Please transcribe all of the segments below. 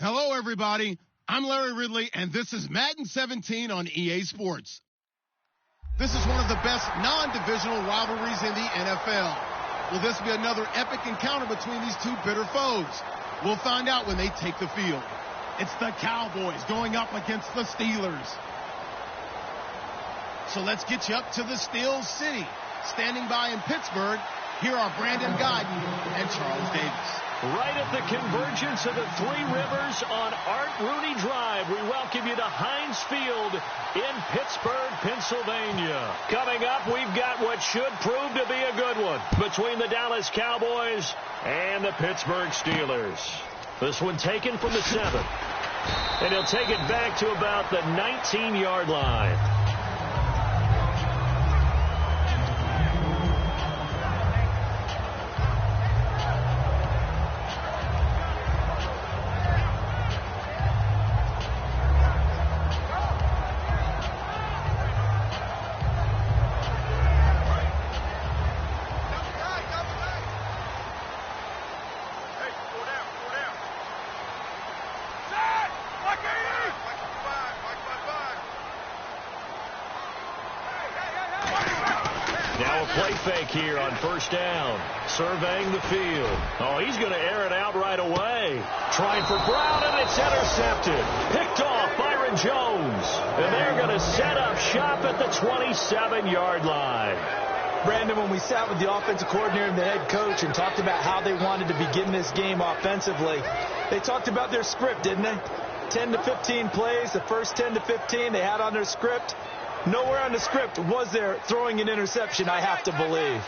Hello, everybody. I'm Larry Ridley, and this is Madden 17 on EA Sports. This is one of the best non-divisional rivalries in the NFL. Will this be another epic encounter between these two bitter foes? We'll find out when they take the field. It's the Cowboys going up against the Steelers. So let's get you up to the Steel City. Standing by in Pittsburgh, here are Brandon Guyton and Charles Davis. Right at the convergence of the Three Rivers on Art Rooney Drive, we welcome you to Heinz Field in Pittsburgh, Pennsylvania. Coming up, we've got what should prove to be a good one between the Dallas Cowboys and the Pittsburgh Steelers. This one taken from the 7. And he'll take it back to about the 19-yard line. Now a play fake here on first down. Surveying the field. Oh, he's going to air it out right away. Trying for Brown, and it's intercepted. Picked off Byron Jones. And they're going to set up shop at the 27-yard line. Brandon, when we sat with the offensive coordinator and the head coach and talked about how they wanted to begin this game offensively, they talked about their script, didn't they? 10 to 15 plays, the first 10 to 15 they had on their script. Nowhere on the script was there throwing an interception, I have to believe.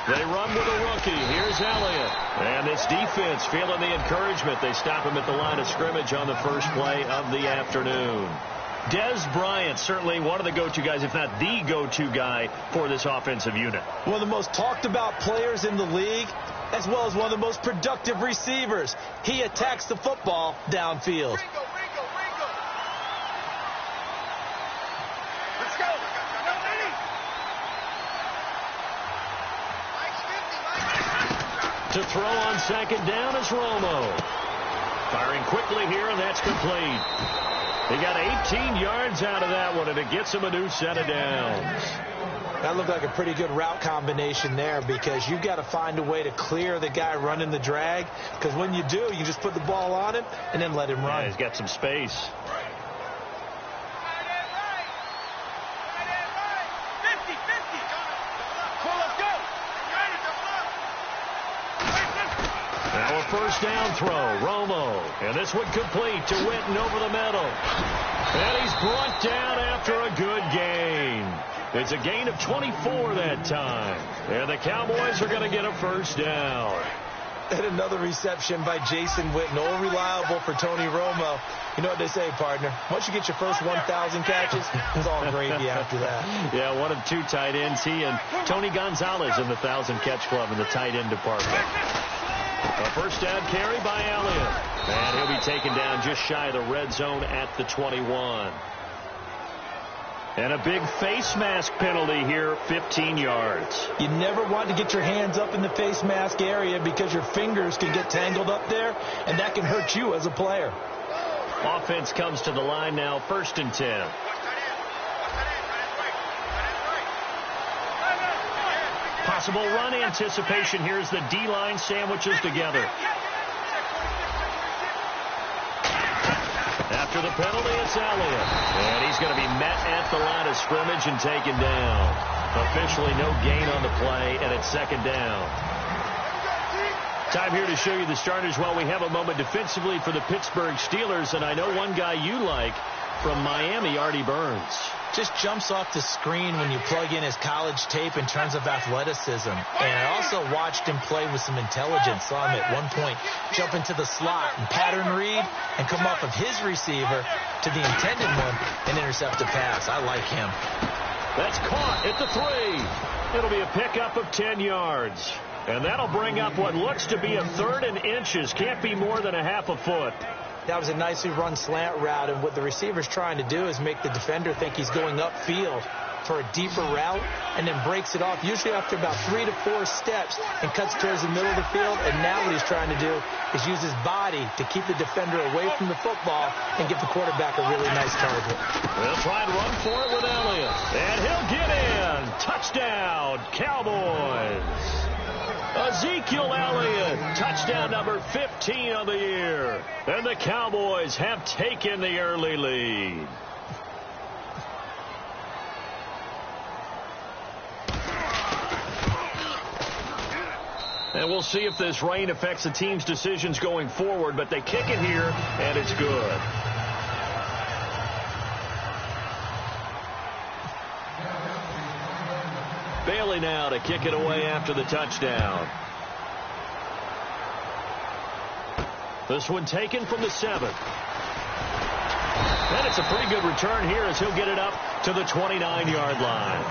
They run with a rookie. Here's Elliott. And this defense feeling the encouragement. They stop him at the line of scrimmage on the first play of the afternoon. Dez Bryant, certainly one of the go-to guys, if not the go-to guy for this offensive unit. One of the most talked-about players in the league, as well as one of the most productive receivers. He attacks the football downfield. Let's go. To throw on second down is Romo. Firing quickly here, and that's complete. He got 18 yards out of that one, and it gets him a new set of downs. That looked like a pretty good route combination there, because you've got to find a way to clear the guy running the drag, because when you do, you just put the ball on him and then let him run. Yeah, he's got some space. Now a first down throw, Romo. And this one complete to Witten over the middle. And he's brought down after a good gain. It's a gain of 24 that time. And the Cowboys are going to get a first down. And another reception by Jason Witten, all reliable for Tony Romo. You know what they say, partner? Once you get your first 1,000 catches, it's all gravy after that. Yeah, one of two tight ends. He and Tony Gonzalez in the 1,000-catch club in the tight end department. A first down carry by Elliott. And he'll be taken down just shy of the red zone at the 21. And a big face mask penalty here, 15 yards. You never want to get your hands up in the face mask area, because your fingers can get tangled up there, and that can hurt you as a player. Offense comes to the line now, 1st and 10. Possible run anticipation. Here's the D-line sandwiches together. After the penalty, it's Elliott. And he's going to be met at the line of scrimmage and taken down. Officially no gain on the play, and it's 2nd down. Time here to show you the starters while we have a moment defensively for the Pittsburgh Steelers. And I know one guy you like from Miami, Artie Burns. Just jumps off the screen when you plug in his college tape in terms of athleticism. And I also watched him play with some intelligence. Saw him at one point jump into the slot and pattern read and come off of his receiver to the intended one and intercept a pass. I like him. That's caught at the 3. It'll be a pickup of 10 yards. And that'll bring up what looks to be a 3rd and inches. Can't be more than a half a foot. That was a nicely run slant route, and what the receiver's trying to do is make the defender think he's going upfield for a deeper route, and then breaks it off, usually after about 3 to 4 steps, and cuts towards the middle of the field. And now what he's trying to do is use his body to keep the defender away from the football and give the quarterback a really nice target. They'll try and run for it with Elliott, and he'll get in. Touchdown, Cowboys. Ezekiel Elliott, touchdown number 15 of the year. And the Cowboys have taken the early lead. And we'll see if this rain affects the team's decisions going forward, but they kick it here, and it's good. Bailey now to kick it away after the touchdown. This one taken from the 7. And it's a pretty good return here as he'll get it up to the 29-yard line.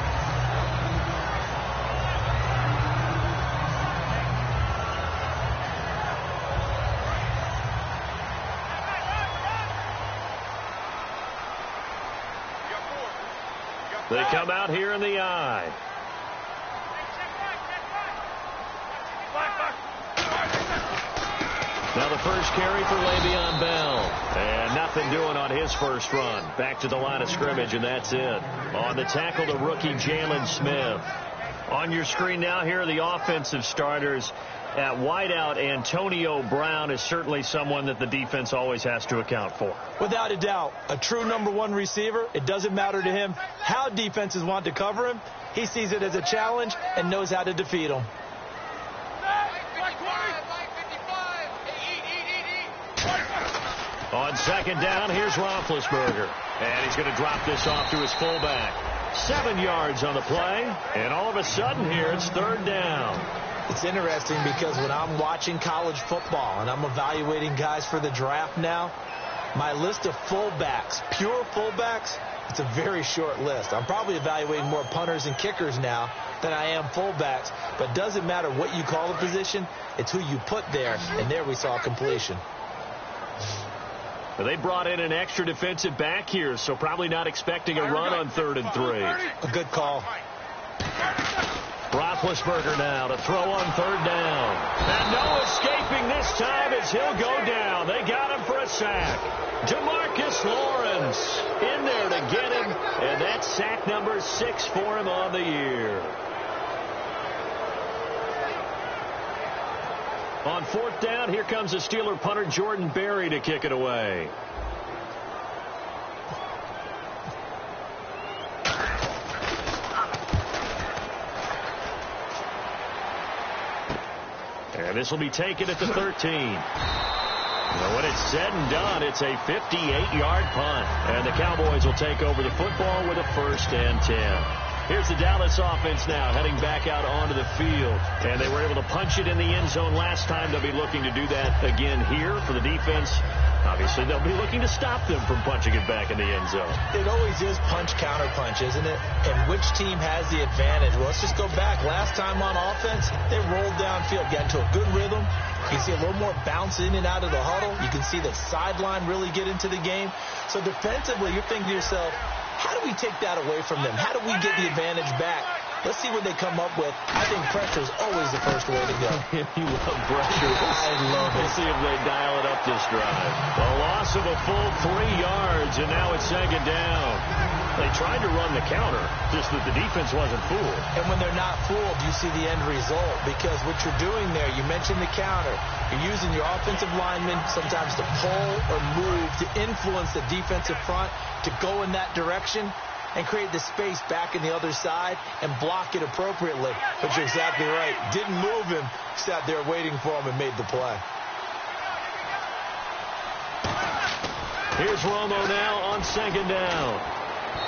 They come out here in the eye. Now the first carry for Le'Veon Bell. And nothing doing on his first run. Back to the line of scrimmage, and that's it. On the tackle, the rookie Jalen Smith. On your screen now, here are the offensive starters. At wideout, Antonio Brown is certainly someone that the defense always has to account for. Without a doubt, a true number 1 receiver. It doesn't matter to him how defenses want to cover him. He sees it as a challenge and knows how to defeat them. On second down, here's Roethlisberger. And he's going to drop this off to his fullback. 7 yards on the play. And all of a sudden here, it's third down. It's interesting because when I'm watching college football and I'm evaluating guys for the draft now, my list of fullbacks, pure fullbacks, it's a very short list. I'm probably evaluating more punters and kickers now than I am fullbacks. But it doesn't matter what you call the position, it's who you put there. And there we saw completion. They brought in an extra defensive back here, so probably not expecting a run on 3rd and 3. A good call. Roethlisberger now to throw on 3rd down. And no escaping this time as he'll go down. They got him for a sack. DeMarcus Lawrence in there to get him, and that's sack number 6 for him on the year. On 4th down, here comes the Steeler punter Jordan Berry to kick it away. And this will be taken at the 13. Now, when it's said and done, it's a 58-yard punt. And the Cowboys will take over the football with a 1st and 10. Here's the Dallas offense now heading back out onto the field. And they were able to punch it in the end zone last time. They'll be looking to do that again here for the defense. Obviously, they'll be looking to stop them from punching it back in the end zone. It always is punch-counter-punch, isn't it? And which team has the advantage? Well, let's just go back. Last time on offense, they rolled downfield, got into a good rhythm. You see a little more bounce in and out of the huddle. You can see the sideline really get into the game. So defensively, you're thinking to yourself, how do we take that away from them? How do we get the advantage back? Let's see what they come up with. I think pressure is always the first way to go. You love pressure. I love it. We'll see if they dial it up this drive. A loss of a full 3 yards, and now it's 2nd down. They tried to run the counter, just that the defense wasn't fooled. And when they're not fooled, you see the end result. Because what you're doing there, you mentioned the counter. You're using your offensive linemen sometimes to pull or move to influence the defensive front to go in that direction and create the space back in the other side and block it appropriately. But you're exactly right. Didn't move him, sat there waiting for him and made the play. Here's Romo now on 2nd down.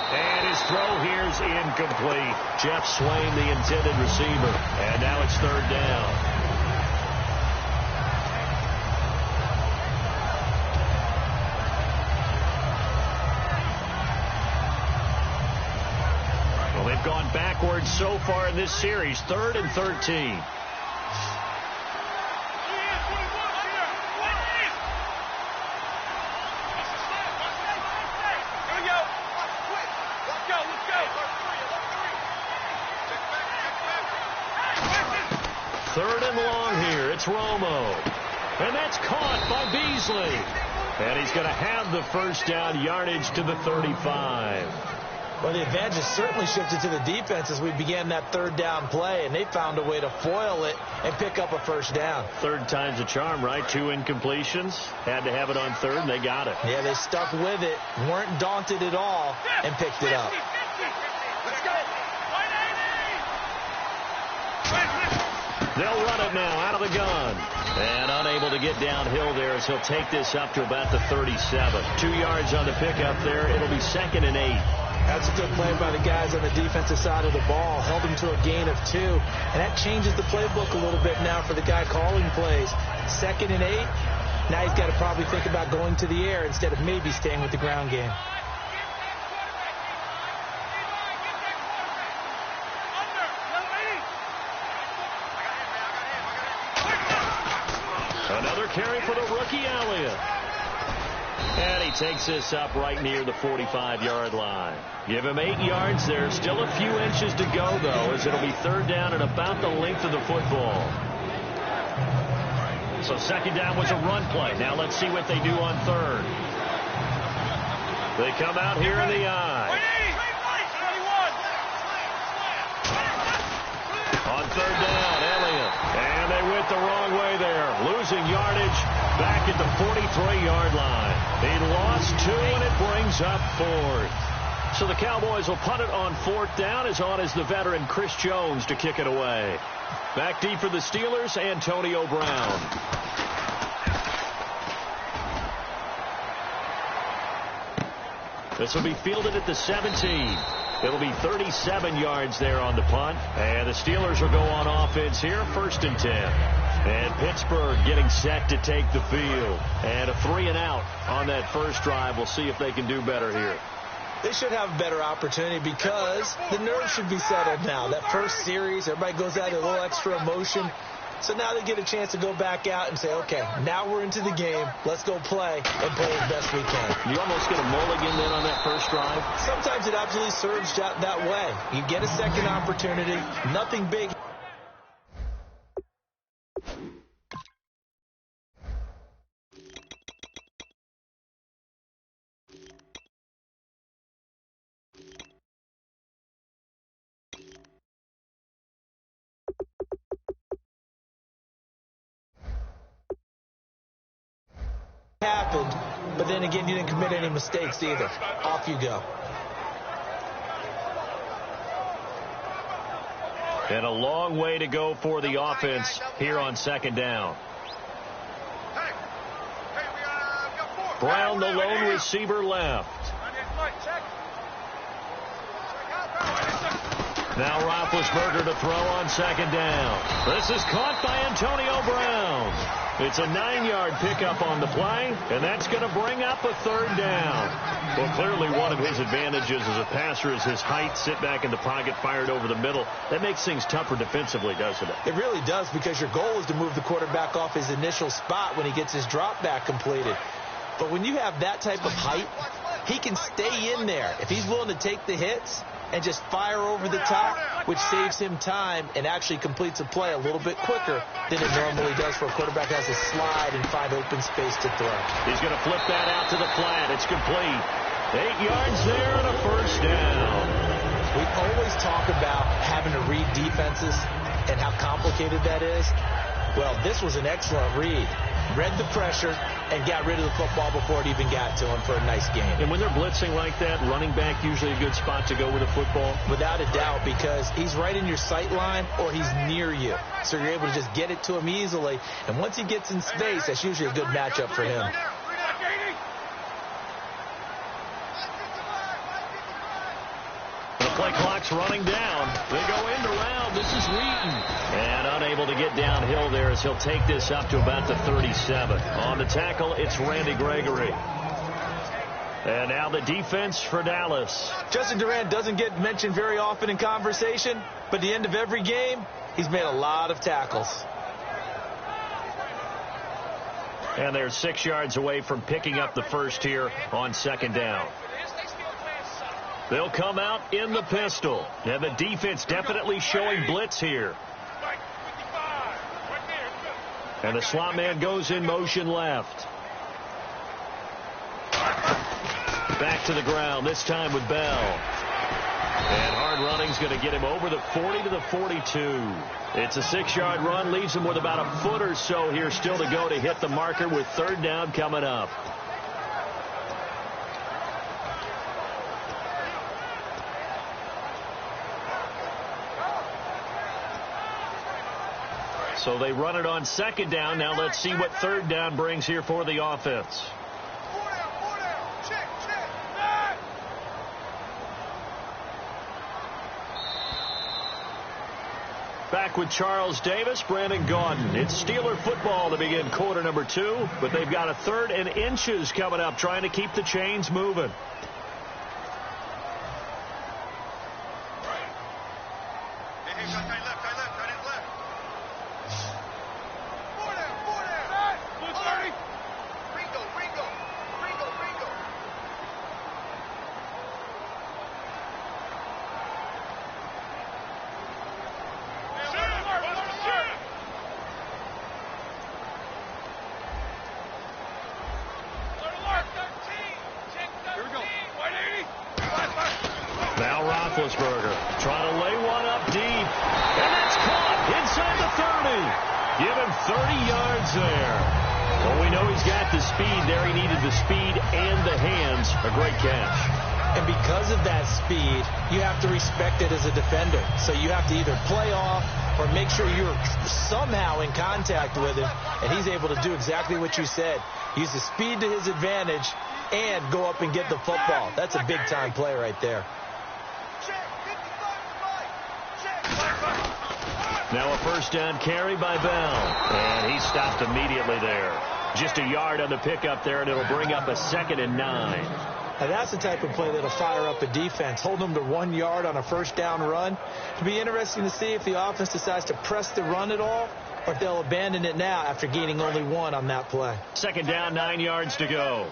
And his throw here's incomplete. Jeff Swain, the intended receiver. And now it's 3rd down. They've gone backwards so far in this series. 3rd and 13. 3rd and long here. It's Romo. And that's caught by Beasley. And he's going to have the first down, yardage to the 35. Well, the advantage has certainly shifted to the defense as we began that 3rd down play, and they found a way to foil it and pick up a first down. 3rd time's a charm, right? 2 incompletions. Had to have it on 3rd, and they got it. Yeah, they stuck with it, weren't daunted at all, and picked it up. Let's go. They'll run it now out of the gun. And unable to get downhill there as he'll take this up to about the 37. 2 yards on the pickup there. It'll be 2nd and 8. That's a good play by the guys on the defensive side of the ball. Held him to a gain of 2. And that changes the playbook a little bit now for the guy calling plays. 2nd and 8. Now he's got to probably think about going to the air instead of maybe staying with the ground game. Another carry for the rookie Elliott. And he takes this up right near the 45-yard line. Give him 8 yards there. Still a few inches to go, though, as it'll be 3rd down and about the length of the football. So 2nd down was a run play. Now let's see what they do on 3rd. They come out here in the eye. On 3rd down, Elliott. And they went the wrong way there. Losing yardage back at the 43-yard line. He lost 2, and it brings up 4th. So the Cowboys will punt it on 4th down, as on is the veteran Chris Jones to kick it away. Back deep for the Steelers, Antonio Brown. This will be fielded at the 17. It'll be 37 yards there on the punt. And the Steelers will go on offense here, 1st and 10. And Pittsburgh getting set to take the field. And a 3 and out on that first drive. We'll see if they can do better here. They should have a better opportunity because the nerves should be settled now. That first series, everybody goes out with a little extra emotion. So now they get a chance to go back out and say, okay, now we're into the game. Let's go play and play as best we can. You almost get a mulligan then on that first drive? Sometimes it absolutely serves that way. You get a second opportunity, nothing big. Happened, but then again, you didn't commit any mistakes either. Off you go. And a long way to go for the offense here on 2nd down. Brown, the lone receiver, left. Now Roethlisberger to throw on 2nd down. This is caught by Antonio Brown. It's a 9-yard pickup on the play, and that's going to bring up a 3rd down. Well, clearly one of his advantages as a passer is his height, sit back in the pocket, fired over the middle. That makes things tougher defensively, doesn't it? It really does, because your goal is to move the quarterback off his initial spot when he gets his drop back completed. But when you have that type of height, he can stay in there. If he's willing to take the hits and just fire over the top, which saves him time and actually completes a play a little bit quicker than it normally does for a quarterback who has to slide and find open space to throw. He's going to flip that out to the flat. It's complete. 8 yards there and a first down. We always talk about having to read defenses and how complicated that is. Well, this was an excellent read. Read the pressure and got rid of the football before it even got to him for a nice game. And when they're blitzing like that, running back usually a good spot to go with a football? Without a doubt, because he's right in your sight line or he's near you. So you're able to just get it to him easily. And once he gets in space, that's usually a good matchup for him. The play clock's running down. They go into round. This is Wheaton. And unable to get downhill there as he'll take this up to about the 37. On the tackle, it's Randy Gregory. And now the defense for Dallas. Justin Durant doesn't get mentioned very often in conversation, but at the end of every game, he's made a lot of tackles. And they're 6 yards away from picking up the first here on 2nd down. They'll come out in the pistol. And the defense definitely showing blitz here. And the slot man goes in motion left. Back to the ground, this time with Bell. And hard running's going to get him over the 40 to the 42. It's a 6-yard run, leaves him with about a foot or so here still to go to hit the marker with third down coming up. So they run it on second down. Now let's see what third down brings here for the offense. Back with Charles Davis, Brandon Gaudin. It's Steeler football to begin quarter number 2, but they've got a 3rd and inches coming up, trying to keep the chains moving. Trying to lay one up deep. And that's caught inside the 30. Give him 30 yards there. Well, we know he's got the speed there. He needed the speed and the hands. A great catch. And because of that speed, you have to respect it as a defender. So you have to either play off or make sure you're somehow in contact with him. And he's able to do exactly what you said. Use the speed to his advantage and go up and get the football. That's a big-time play right there. Now a first down carry by Bell. And he stopped immediately there. Just a yard on the pickup there, and it'll bring up a 2nd and 9. Now that's the type of play that'll fire up a defense. Hold them to 1 yard on a first down run. It'll be interesting to see if the offense decides to press the run at all, or if they'll abandon it now after gaining only 1 on that play. 2nd down, 9 yards to go.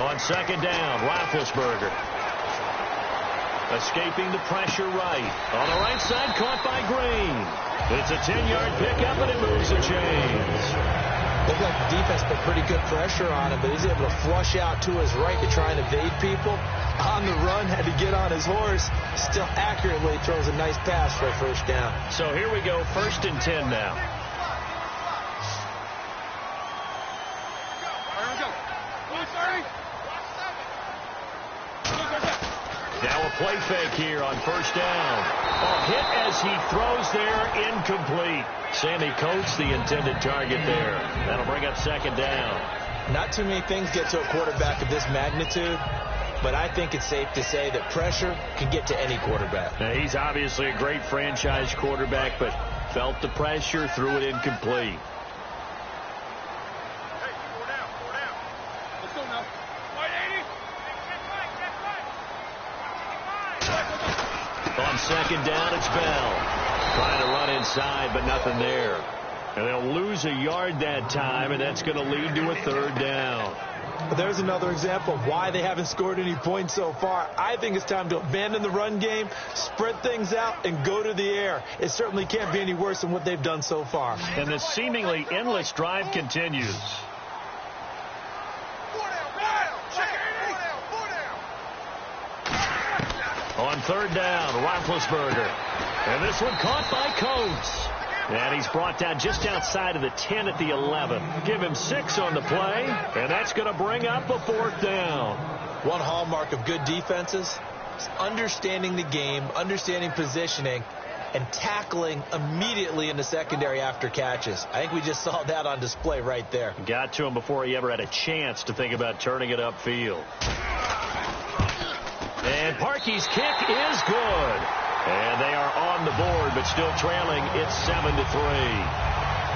On 2nd down, Roethlisberger. Escaping the pressure right. On the right side, caught by Green. It's a 10-yard pickup, and it moves the chains. Looked like the defense put pretty good pressure on him, but he's able to flush out to his right to try and evade people. On the run, had to get on his horse. Still accurately throws a nice pass for a first down. So here we go, 1st and 10 now. Now a play fake here on first down. A hit as he throws there, incomplete. Sammy Coates, the intended target there. That'll bring up 2nd down. Not too many things get to a quarterback of this magnitude, but I think it's safe to say that pressure can get to any quarterback. Now, he's obviously a great franchise quarterback, but felt the pressure, threw it incomplete. On 2nd down, it's Bell. Trying to run inside, but nothing there. And they'll lose a yard that time, and that's going to lead to a 3rd down. But there's another example of why they haven't scored any points so far. I think it's time to abandon the run game, spread things out, and go to the air. It certainly can't be any worse than what they've done so far. And the seemingly endless drive continues. On 3rd down, Roethlisberger. And this one caught by Coates. And he's brought down just outside of the 10 at the 11. Give him 6 on the play, and that's going to bring up a 4th down. One hallmark of good defenses is understanding the game, understanding positioning, and tackling immediately in the secondary after catches. I think we just saw that on display right there. Got to him before he ever had a chance to think about turning it upfield. And Parkey's kick is good. And they are on the board, but still trailing. It's 7-3.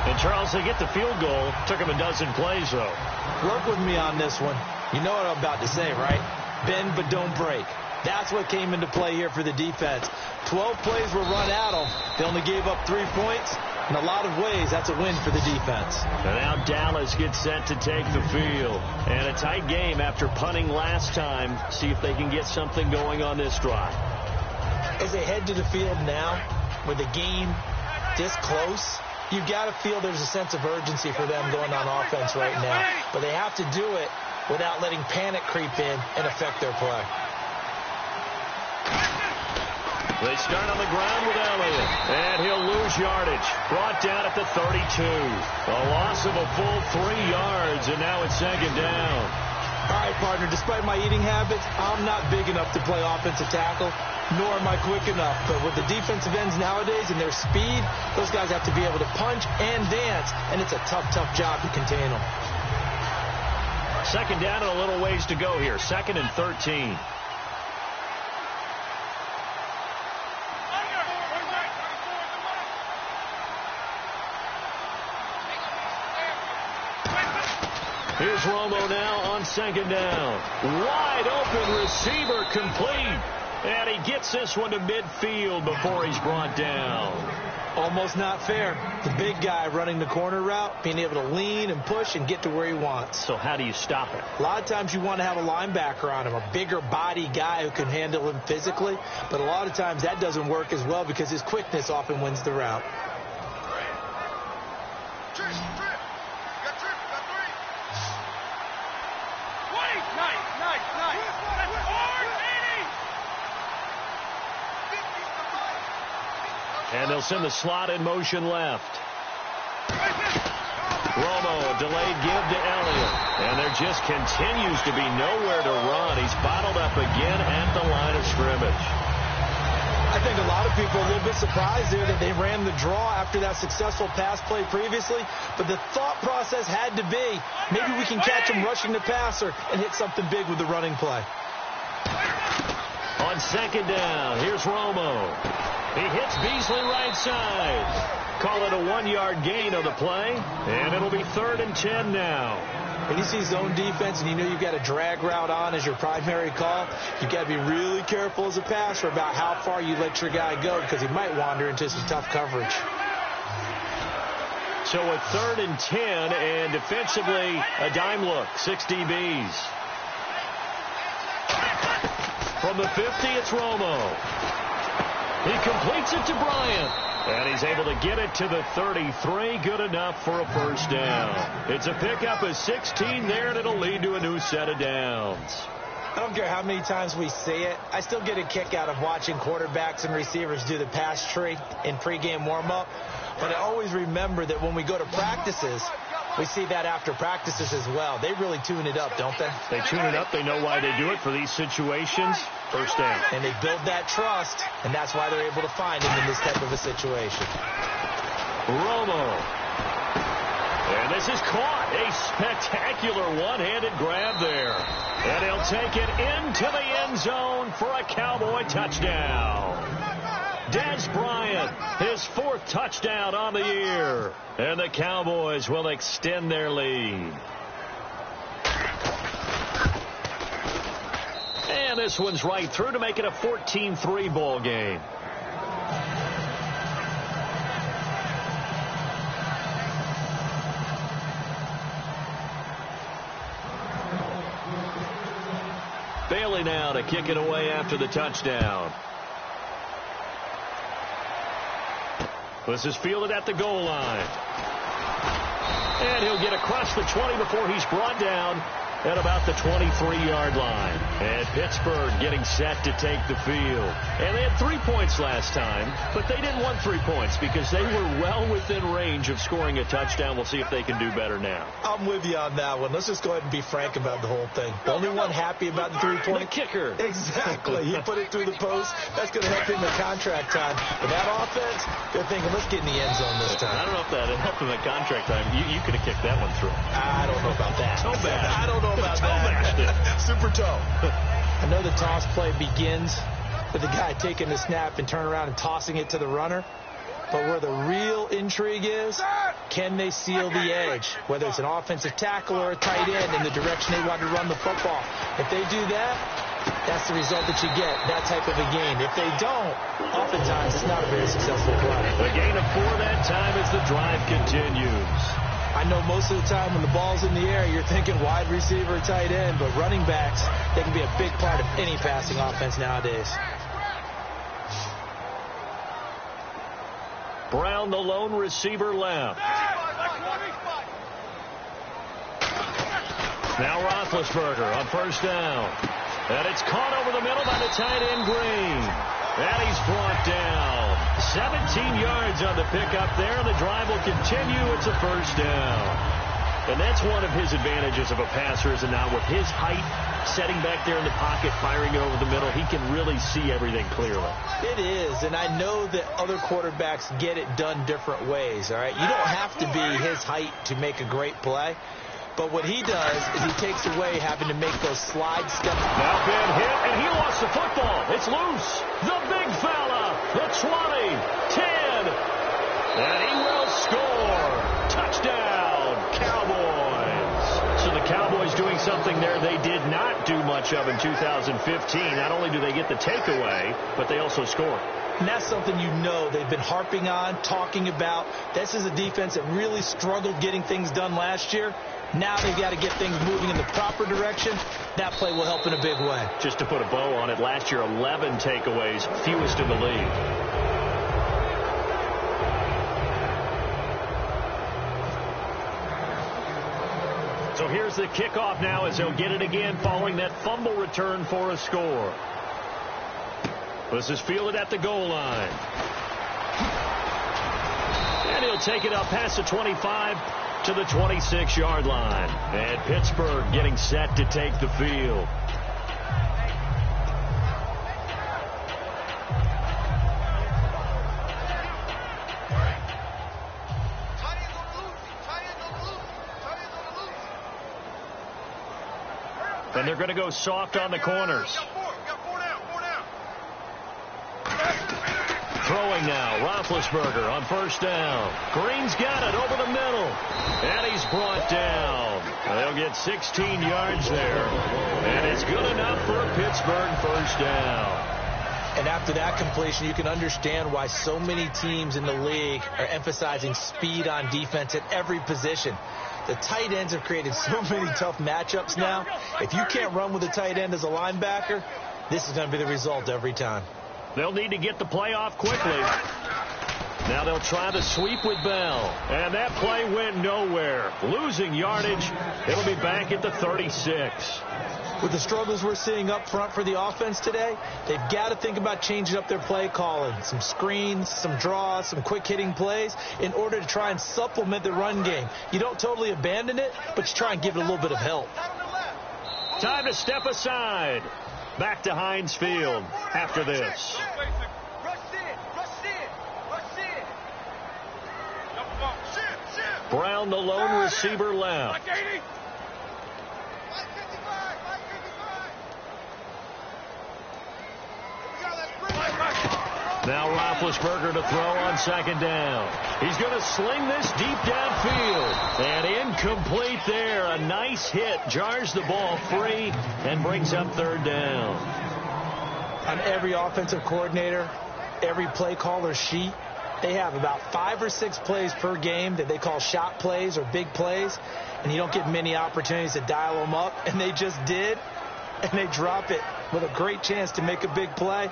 And, Charles, they get the field goal. Took them a dozen plays, though. Work with me on this one. You know what I'm about to say, right? Bend but don't break. That's what came into play here for the defense. 12 plays were run at them. They only gave up 3 points. In a lot of ways, that's a win for the defense. And now Dallas gets set to take the field. And a tight game after punting last time. See if they can get something going on this drive. As they head to the field now, with the game this close, you've got to feel there's a sense of urgency for them going on offense right now. But they have to do it without letting panic creep in and affect their play. They start on the ground with Elliott, and he'll lose yardage. Brought down at the 32. A loss of a full 3 yards, and now it's second down. All right, partner, despite my eating habits, I'm not big enough to play offensive tackle, nor am I quick enough. But with the defensive ends nowadays and their speed, those guys have to be able to punch and dance, and it's a tough, tough job to contain them. Second down and a little ways to go here. 2nd and 13. Here's Romo now on 2nd down. Wide open receiver complete. And he gets this one to midfield before he's brought down. Almost not fair. The big guy running the corner route, being able to lean and push and get to where he wants. So how do you stop it? A lot of times you want to have a linebacker on him, a bigger body guy who can handle him physically. But a lot of times that doesn't work as well because his quickness often wins the route. And they'll send the slot in motion left. Romo, a delayed give to Elliott. And there just continues to be nowhere to run. He's bottled up again at the line of scrimmage. I think a lot of people are a little bit surprised there that they ran the draw after that successful pass play previously. But the thought process had to be, maybe we can catch him rushing the passer and hit something big with the running play. On 2nd down, here's Romo. He hits Beasley right side. Call it a 1-yard gain on the play, and it'll be 3rd and 10 now. When you see zone defense and you know you've got a drag route on as your primary call, you've got to be really careful as a passer about how far you let your guy go because he might wander into some tough coverage. So a 3rd and 10, and defensively a dime look, 6 DBs. From the 50, it's Romo. He completes it to Bryant. And he's able to get it to the 33. Good enough for a first down. It's a pickup of 16 there, and it'll lead to a new set of downs. I don't care how many times we see it. I still get a kick out of watching quarterbacks and receivers do the pass tree in pregame warm-up. But I always remember that when we go to practices, we see that after practices as well. They really tune it up, don't they? They tune it up. They know why they do it for these situations. First down. And they build that trust, and that's why they're able to find him in this type of a situation. Romo. And this is caught. A spectacular one-handed grab there. And he'll take it into the end zone for a Cowboy touchdown. Des Bryant, his 4th touchdown on the year. And the Cowboys will extend their lead. And this one's right through to make it a 14-3 ball game. Bailey now to kick it away after the touchdown. This is fielded at the goal line. And he'll get across the 20 before he's brought down at about the 23-yard line. And Pittsburgh getting set to take the field. And they had 3 points last time, but they didn't want 3 points because they were well within range of scoring a touchdown. We'll see if they can do better now. I'm with you on that one. Let's just go ahead and be frank about the whole thing. The only one happy about the 3-point. The kicker. Exactly. He put it through the post. That's going to help him in contract time. But that offense, they're thinking, let's get in the end zone this time. I don't know if that helped him in contract time. You could have kicked that one through. I don't know about that. Toe bad. I don't know about toe that. Super toe. I know the toss play begins with the guy taking the snap and turning around and tossing it to the runner. But where the real intrigue is, can they seal the edge? Whether it's an offensive tackle or a tight end in the direction they want to run the football. If they do that, That's the result that you get, that type of a gain. If they don't, oftentimes it's not a very successful play. A gain of 4 that time as the drive continues. I know most of the time when the ball's in the air, you're thinking wide receiver, tight end, but running backs, they can be a big part of any passing offense nowadays. Brown, the lone receiver, left. Now Roethlisberger on first down. And it's caught over the middle by the tight end, Green. And he's brought down. 17 yards on the pickup there, and the drive will continue. It's a first down. And that's one of his advantages of a passer, is now with his height, setting back there in the pocket, firing it over the middle, he can really see everything clearly. It is, and I know that other quarterbacks get it done different ways, all right? You don't have to be his height to make a great play. But what he does is he takes away having to make those slide steps. Now been hit, and he lost the football. It's loose. The big fella. The 20, 10. And he will score. Touchdown, Cowboys. So the Cowboys doing something there they did not do much of in 2015. Not only do they get the takeaway, but they also score. And that's something you know they've been harping on, talking about. This is a defense that really struggled getting things done last year. Now they've got to get things moving in the proper direction. That play will help in a big way. Just to put a bow on it, last year 11 takeaways, fewest in the league. So here's the kickoff now as they'll get it again following that fumble return for a score. This is fielded at the goal line. And he'll take it up past the 25 to the 26-yard line. And Pittsburgh getting set to take the field. And they're going to go soft on the corners. Throwing now, Roethlisberger on first down. Green's got it over the middle. And he's brought down. They'll get 16 yards there. And it's good enough for a Pittsburgh first down. And after that completion, you can understand why so many teams in the league are emphasizing speed on defense at every position. The tight ends have created so many tough matchups now. If you can't run with a tight end as a linebacker, this is going to be the result every time. They'll need to get the play off quickly. Now they'll try the sweep with Bell. And that play went nowhere. Losing yardage. It'll be back at the 36. With the struggles we're seeing up front for the offense today, they've got to think about changing up their play calling. Some screens, some draws, some quick-hitting plays in order to try and supplement the run game. You don't totally abandon it, but you try and give it a little bit of help. Time to step aside. Back to Heinz Field after this. Brown, the lone receiver, left. Now Roethlisberger to throw on second down. He's going to sling this deep downfield. And incomplete there. A nice hit. Jars the ball free and brings up third down. On every offensive coordinator, every play caller sheet, they have about 5 or 6 plays per game that they call shot plays or big plays. And you don't get many opportunities to dial them up. And they just did. And they drop it with a great chance to make a big play.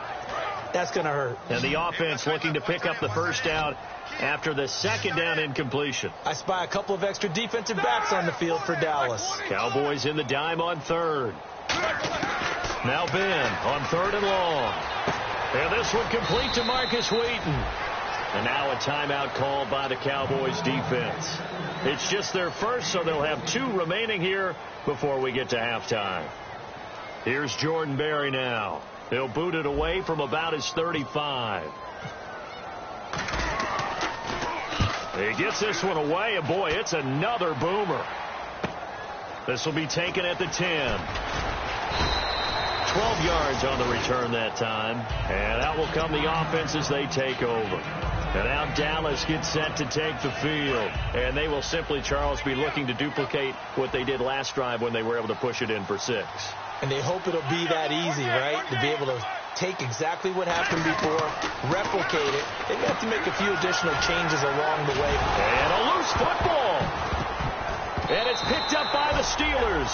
That's going to hurt. And the offense looking to pick up the first down after the second down incompletion. I spy a couple of extra defensive backs on the field for Dallas. Cowboys in the dime on third. Now Ben on third and long. And this one complete to Marcus Wheaton. And now a timeout called by the Cowboys defense. It's just their first, so they'll have 2 remaining here before we get to halftime. Here's Jordan Berry now. He'll boot it away from about his 35. He gets this one away, and boy, it's another boomer. This will be taken at the 10. 12 yards on the return that time. And out will come the offense as they take over. And now Dallas gets set to take the field. And they will simply, Charles, be looking to duplicate what they did last drive when they were able to push it in for 6. And they hope it'll be that easy, right? To be able to take exactly what happened before, replicate it. They may have to make a few additional changes along the way. And a loose football. And it's picked up by the Steelers.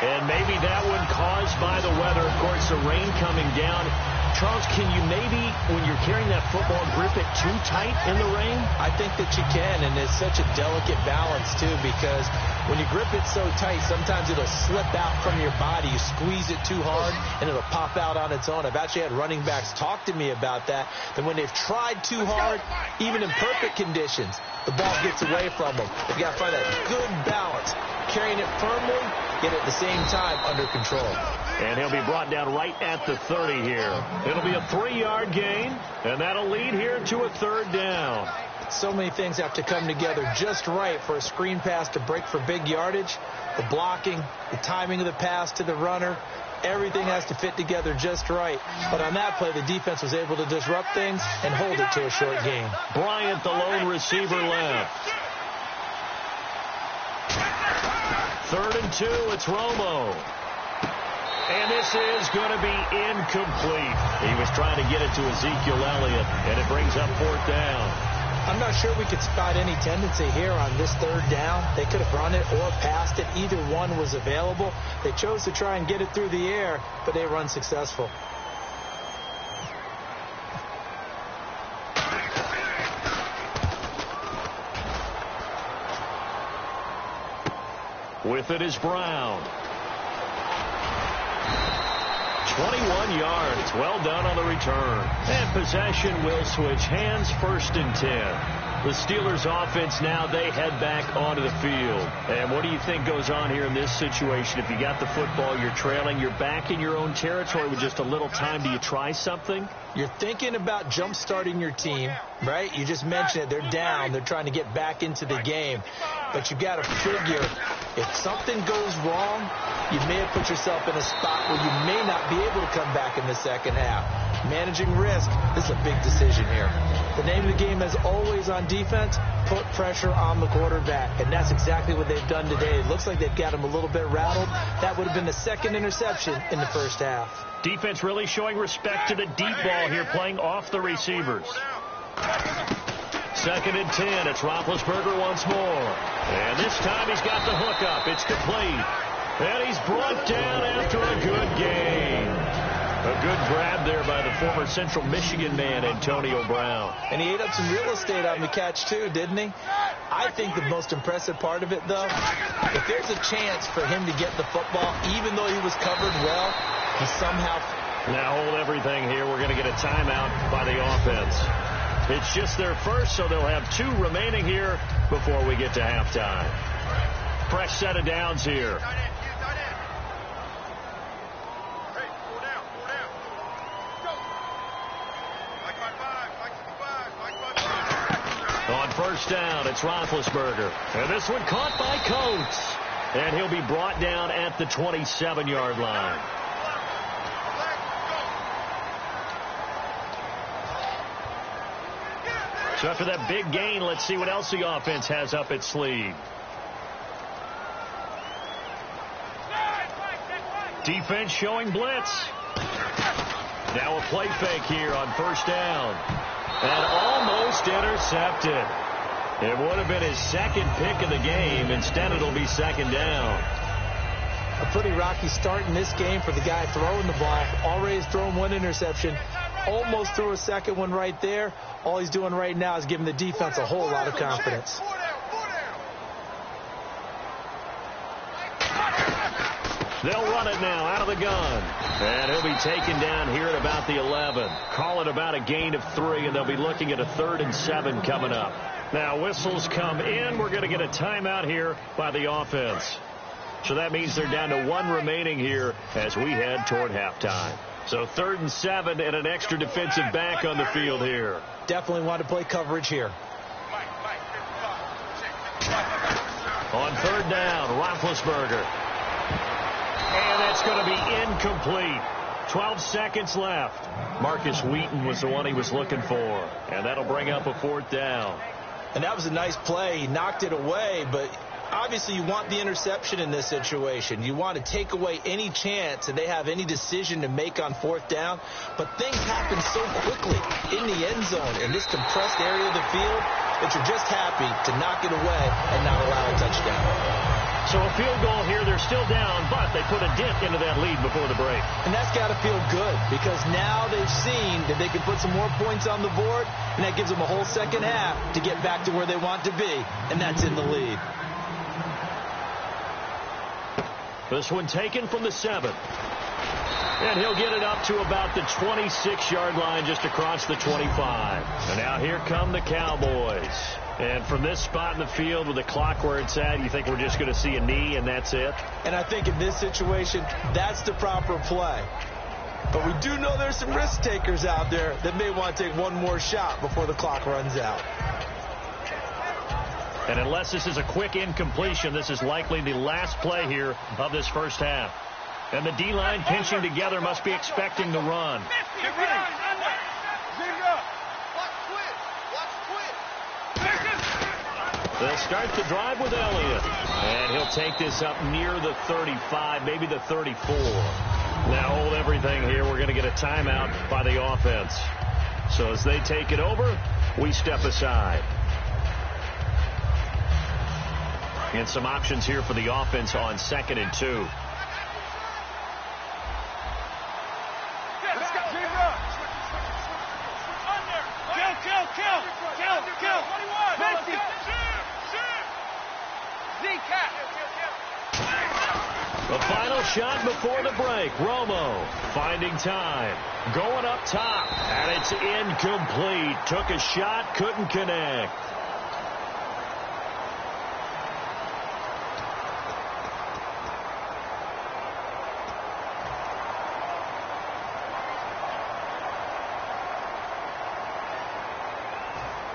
And maybe that one caused by the weather. Of course, the rain coming down. Charles, can you maybe, when you're carrying that football, grip it too tight in the rain? I think that you can, and it's such a delicate balance, too, because when you grip it so tight, sometimes it'll slip out from your body. You squeeze it too hard, and it'll pop out on its own. I've actually had running backs talk to me about that when they've tried too hard, even in perfect conditions, the ball gets away from them. They've got to find that good balance, carrying it firmly, yet at the same time under control. And he'll be brought down right at the 30 here. It'll be a 3-yard gain, and that'll lead here to a 3rd down. So many things have to come together just right for a screen pass to break for big yardage. The blocking, the timing of the pass to the runner, everything has to fit together just right. But on that play, the defense was able to disrupt things and hold it to a short gain. Bryant, the lone receiver, left. 3rd and 2, it's Romo. And this is going to be incomplete. He was trying to get it to Ezekiel Elliott, and it brings up 4th down. I'm not sure we could spot any tendency here on this 3rd down. They could have run it or passed it. Either one was available. They chose to try and get it through the air, but they were unsuccessful. With it is Brown. 21 yards. Well done on the return. And possession will switch hands. 1st and 10. The Steelers offense now, they head back onto the field. And what do you think goes on here in this situation? If you got the football, you're trailing, you're back in your own territory with just a little time. Do you try something? You're thinking about jump-starting your team, right? You just mentioned it. They're down. They're trying to get back into the game. But you got to figure if something goes wrong, you may have put yourself in a spot where you may not be able to come back in the second half. Managing risk, this is a big decision here. The name of the game, as always on defense, put pressure on the quarterback. And that's exactly what they've done today. It looks like they've got him a little bit rattled. That would have been the 2nd interception in the 1st half. Defense really showing respect to the deep ball here, playing off the receivers. 2nd and 10. It's Roethlisberger once more. And this time he's got the hook up. It's complete. And he's brought down after a good game. A good grab there by the former Central Michigan man, Antonio Brown. And he ate up some real estate on the catch, too, didn't he? I think the most impressive part of it, though, if there's a chance for him to get the football, even though he was covered well, he somehow... Now hold everything here. We're going to get a timeout by the offense. It's just their first, so they'll have 2 remaining here before we get to halftime. Fresh set of downs here. On 1st down, it's Roethlisberger. And this one caught by Coates. And he'll be brought down at the 27-yard line. So after that big gain, let's see what else the offense has up its sleeve. Defense showing blitz. Now a play fake here on 1st down. And almost intercepted. It would have been his 2nd pick of the game. Instead, it'll be 2nd down. A pretty rocky start in this game for the guy throwing the ball. Already has thrown 1 interception. Almost threw a 2nd one right there. All he's doing right now is giving the defense a whole lot of confidence. They'll run it now out of the gun. And he'll be taken down here at about the 11. Call it about a gain of 3, and they'll be looking at a 3rd and 7 coming up. Now whistles come in. We're going to get a timeout here by the offense. So that means they're down to 1 remaining here as we head toward halftime. So 3rd and 7 and an extra defensive back on the field here. Definitely want to play coverage here. On 3rd down, Roethlisberger. And that's going to be incomplete. 12 seconds left. Marcus Wheaton was the one he was looking for. And that'll bring up a 4th down. And that was a nice play. He knocked it away, but Obviously, you want the interception in this situation. You want to take away any chance that they have any decision to make on fourth down. But things happen so quickly in the end zone in this compressed area of the field that you're just happy to knock it away and not allow a touchdown. So a field goal here. They're still down, but they put a dent into that lead before the break. And that's got to feel good because now they've seen that they can put some more points on the board, and that gives them a whole second half to get back to where they want to be, and that's in the lead. This one taken from the 7. And he'll get it up to about the 26-yard line just across the 25. And now here come the Cowboys. And from this spot in the field with the clock where it's at, you think we're just going to see a knee and that's it? And I think in this situation, that's the proper play. But we do know there's some risk takers out there that may want to take one more shot before the clock runs out. And unless this is a quick incompletion, this is likely the last play here of this first half. And the D-line pinching together must be expecting the run. Get ready. They'll start the drive with Elliott. And he'll take this up near the 35, maybe the 34. Now hold everything here. We're going to get a timeout by the offense. So as they take it over, we step aside. And some options here for the offense on 2nd and 2. Let's go. Kill. 50. The final shot before the break. Romo finding time. Going up top. And it's incomplete. Took a shot, couldn't connect.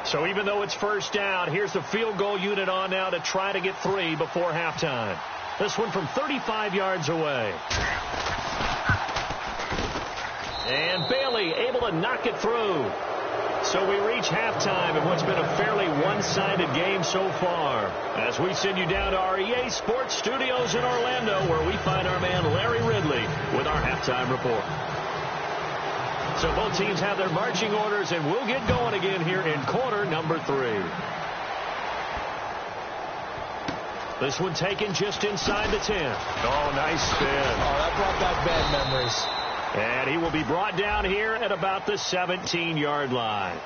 So even though it's first down, here's the field goal unit on now to try to get 3 before halftime. This one from 35 yards away. And Bailey able to knock it through. So we reach halftime in what's been a fairly one-sided game so far. As we send you down to our EA Sports Studios in Orlando, where we find our man Larry Ridley with our halftime report. So both teams have their marching orders, and we'll get going again here in quarter number 3. This one taken just inside the 10. Oh, nice spin. Oh, that brought back bad memories. And he will be brought down here at about the 17-yard line.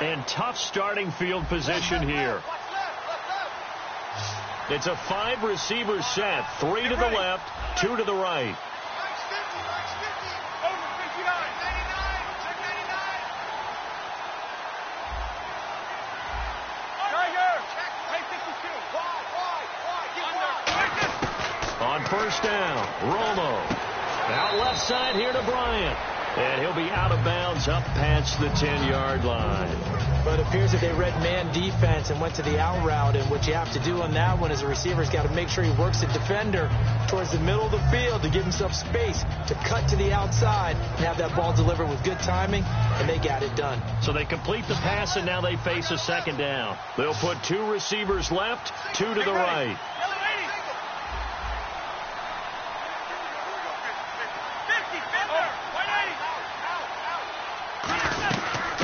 And tough starting field position here. It's a 5-receiver set. 3 to the left, 2 to the right. On first down, Romo. Out left side here to Bryant. And he'll be out of bounds up past the 10-yard line. But it appears that they read man defense and went to the out route. And what you have to do on that one as a receiver's got to make sure he works the defender towards the middle of the field to give himself space to cut to the outside and have that ball delivered with good timing, and they got it done. So they complete the pass, and now they face a second down. They'll put 2 receivers left, 2 to the right.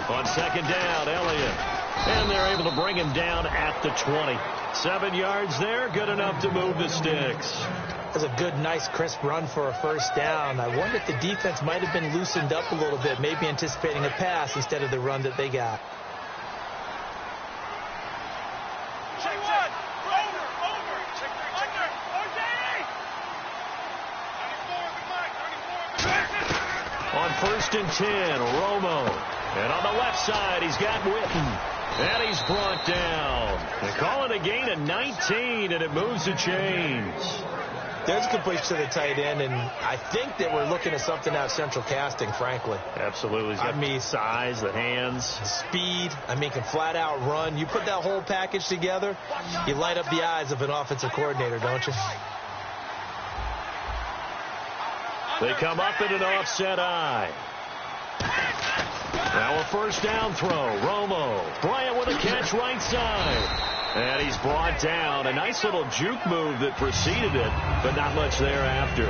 On second down, Elliott. And they're able to bring him down at the 20. 7 yards there, good enough to move the sticks. That's a good, nice, crisp run for a first down. I wonder if the defense might have been loosened up a little bit, maybe anticipating a pass instead of the run that they got. On first and 10, Romo. And on the left side, he's got Witten. And he's brought down. They call it a gain of 19, and it moves the chains. There's a completion to the tight end, and I think that we're looking at something out of central casting, frankly. Absolutely. He's got the size, the hands. Speed. I mean, can flat out run. You put that whole package together, you light up the eyes of an offensive coordinator, don't you? They come up in an offset eye. Now a first down throw. Romo. Bryant with a catch right side. And he's brought down. A nice little juke move that preceded it, but not much thereafter.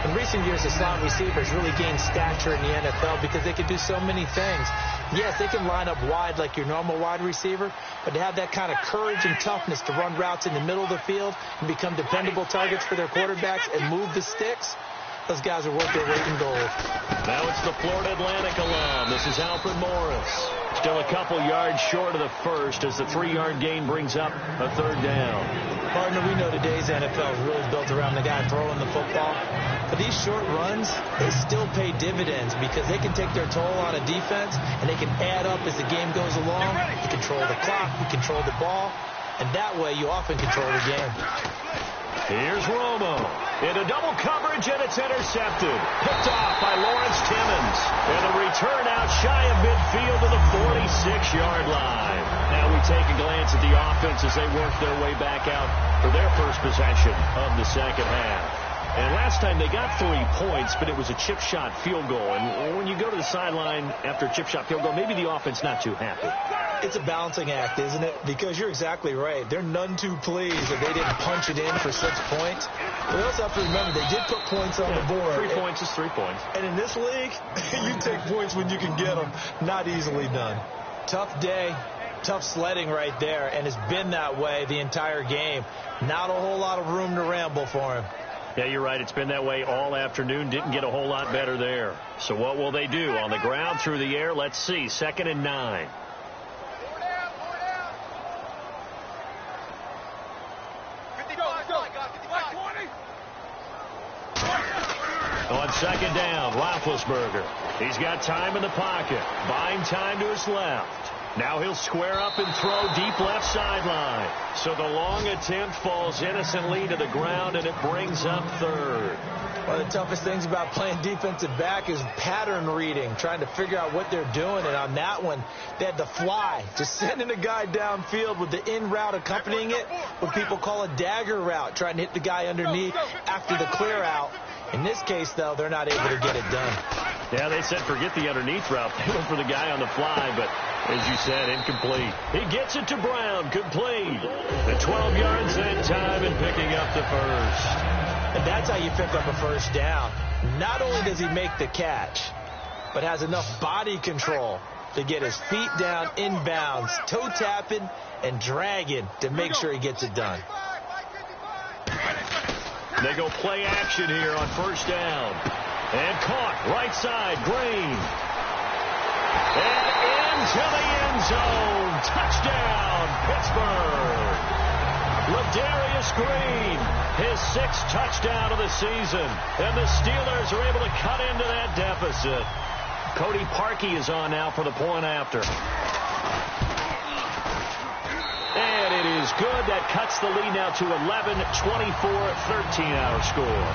In recent years, the slot receivers really gained stature in the NFL because they can do so many things. Yes, they can line up wide like your normal wide receiver, but to have that kind of courage and toughness to run routes in the middle of the field and become dependable targets for their quarterbacks and move the sticks, those guys are worth their weight in gold. Now it's the Florida Atlantic alum. This is Alfred Morris. Still a couple yards short of the first as the 3-yard gain brings up a third down. Partner, we know today's NFL is really built around the guy throwing the football. But these short runs, they still pay dividends because they can take their toll on a defense and they can add up as the game goes along. You control the clock, you control the ball, and that way you often control the game. Here's Romo. Into double coverage, and it's intercepted. Picked off by Lawrence Timmons. And a return out shy of midfield to the 46-yard line. Now we take a glance at the offense as they work their way back out for their first possession of the second half. And last time they got 3 points, but it was a chip shot field goal. And when you go to the sideline after a chip shot field goal, maybe the offense not too happy. It's a balancing act, isn't it? Because you're exactly right. They're none too pleased that they didn't punch it in for 6 points. But we also have to remember they did put points on the board. 3 points is 3 points. And in this league, you take points when you can get them. Not easily done. Tough day. Tough sledding right there. And it's been that way the entire game. Not a whole lot of room to ramble for him. Yeah, you're right. It's been that way all afternoon. Didn't get a whole lot better there. So what will they do? On the ground, through the air? Let's see. 2nd and 9. On 2nd down, Roethlisberger. He's got time in the pocket. Buying time to his left. Now he'll square up and throw deep left sideline. So the long attempt falls innocently to the ground, and it brings up 3rd. One of the toughest things about playing defensive back is pattern reading, trying to figure out what they're doing. And on that one, they had to fly, just sending a guy downfield with the in route accompanying it, what people call a dagger route, trying to hit the guy underneath after the clear out. In this case, though, they're not able to get it done. Yeah, they said forget the underneath route. They went for the guy on the fly, but as you said, incomplete. He gets it to Brown, complete. The 12 yards that time and picking up the first. And that's how you pick up a first down. Not only does he make the catch, but has enough body control to get his feet down inbounds, toe tapping and dragging to make sure he gets it done. They go play action here on first down. And caught right side, Green. And into the end zone. Touchdown, Pittsburgh. Ladarius Green, his 6th touchdown of the season. And the Steelers are able to cut into that deficit. Cody Parkey is on now for the point after. And it is good. That cuts the lead now to 11, 24-13 our score.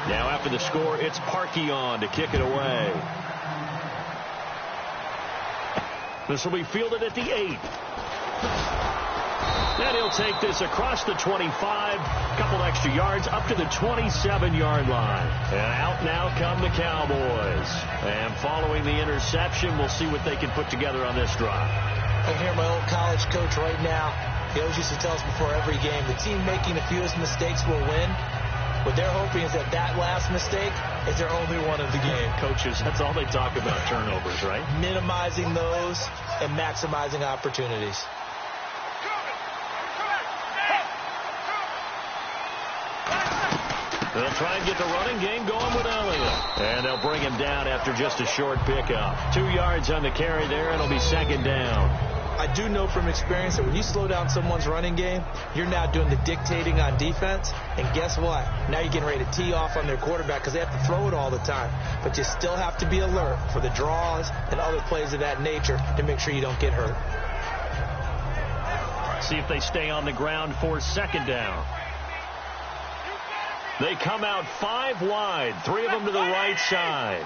Now after the score, it's Parkey on to kick it away. This will be fielded at the 8. And he'll take this across the 25, a couple extra yards, up to the 27-yard line. And out now come the Cowboys. And following the interception, we'll see what they can put together on this drive. I hear my old college coach right now. He always used to tell us before every game, the team making the fewest mistakes will win. What they're hoping is that last mistake is their only one of the game. Coaches, that's all they talk about, turnovers, right? Minimizing those and maximizing opportunities. They'll try and get the running game going with Elliott. And they'll bring him down after just a short pickup. 2 yards on the carry there, and it'll be 2nd down. I do know from experience that when you slow down someone's running game, you're now doing the dictating on defense. And guess what? Now you're getting ready to tee off on their quarterback because they have to throw it all the time. But you still have to be alert for the draws and other plays of that nature to make sure you don't get hurt. See if they stay on the ground for second down. They come out 5 wide, 3 of them to the right side.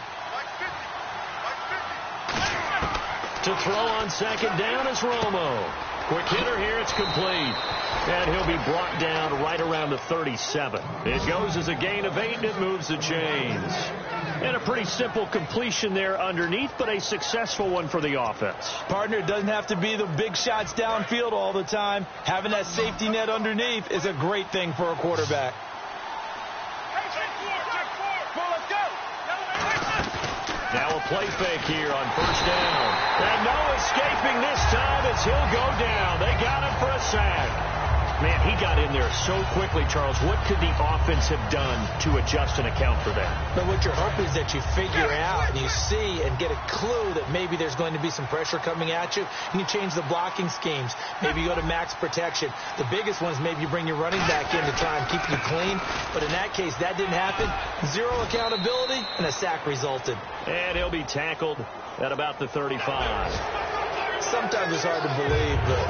To throw on second down is Romo. Quick hitter here, it's complete. And he'll be brought down right around the 37. It goes as a gain of 8, and it moves the chains. And a pretty simple completion there underneath, but a successful one for the offense. Partner, it doesn't have to be the big shots downfield all the time. Having that safety net underneath is a great thing for a quarterback. Now a play fake here on first down. And no escaping this time as he'll go down. They got him for a sack. Man, he got in there so quickly, Charles. What could the offense have done to adjust and account for that? But what you're hoping is that you figure out and you see and get a clue that maybe there's going to be some pressure coming at you. And you change the blocking schemes. Maybe you go to max protection. The biggest one is maybe you bring your running back in to try and keep you clean. But in that case, that didn't happen. 0 accountability, and a sack resulted. And he'll be tackled at about the 35. Sometimes it's hard to believe, but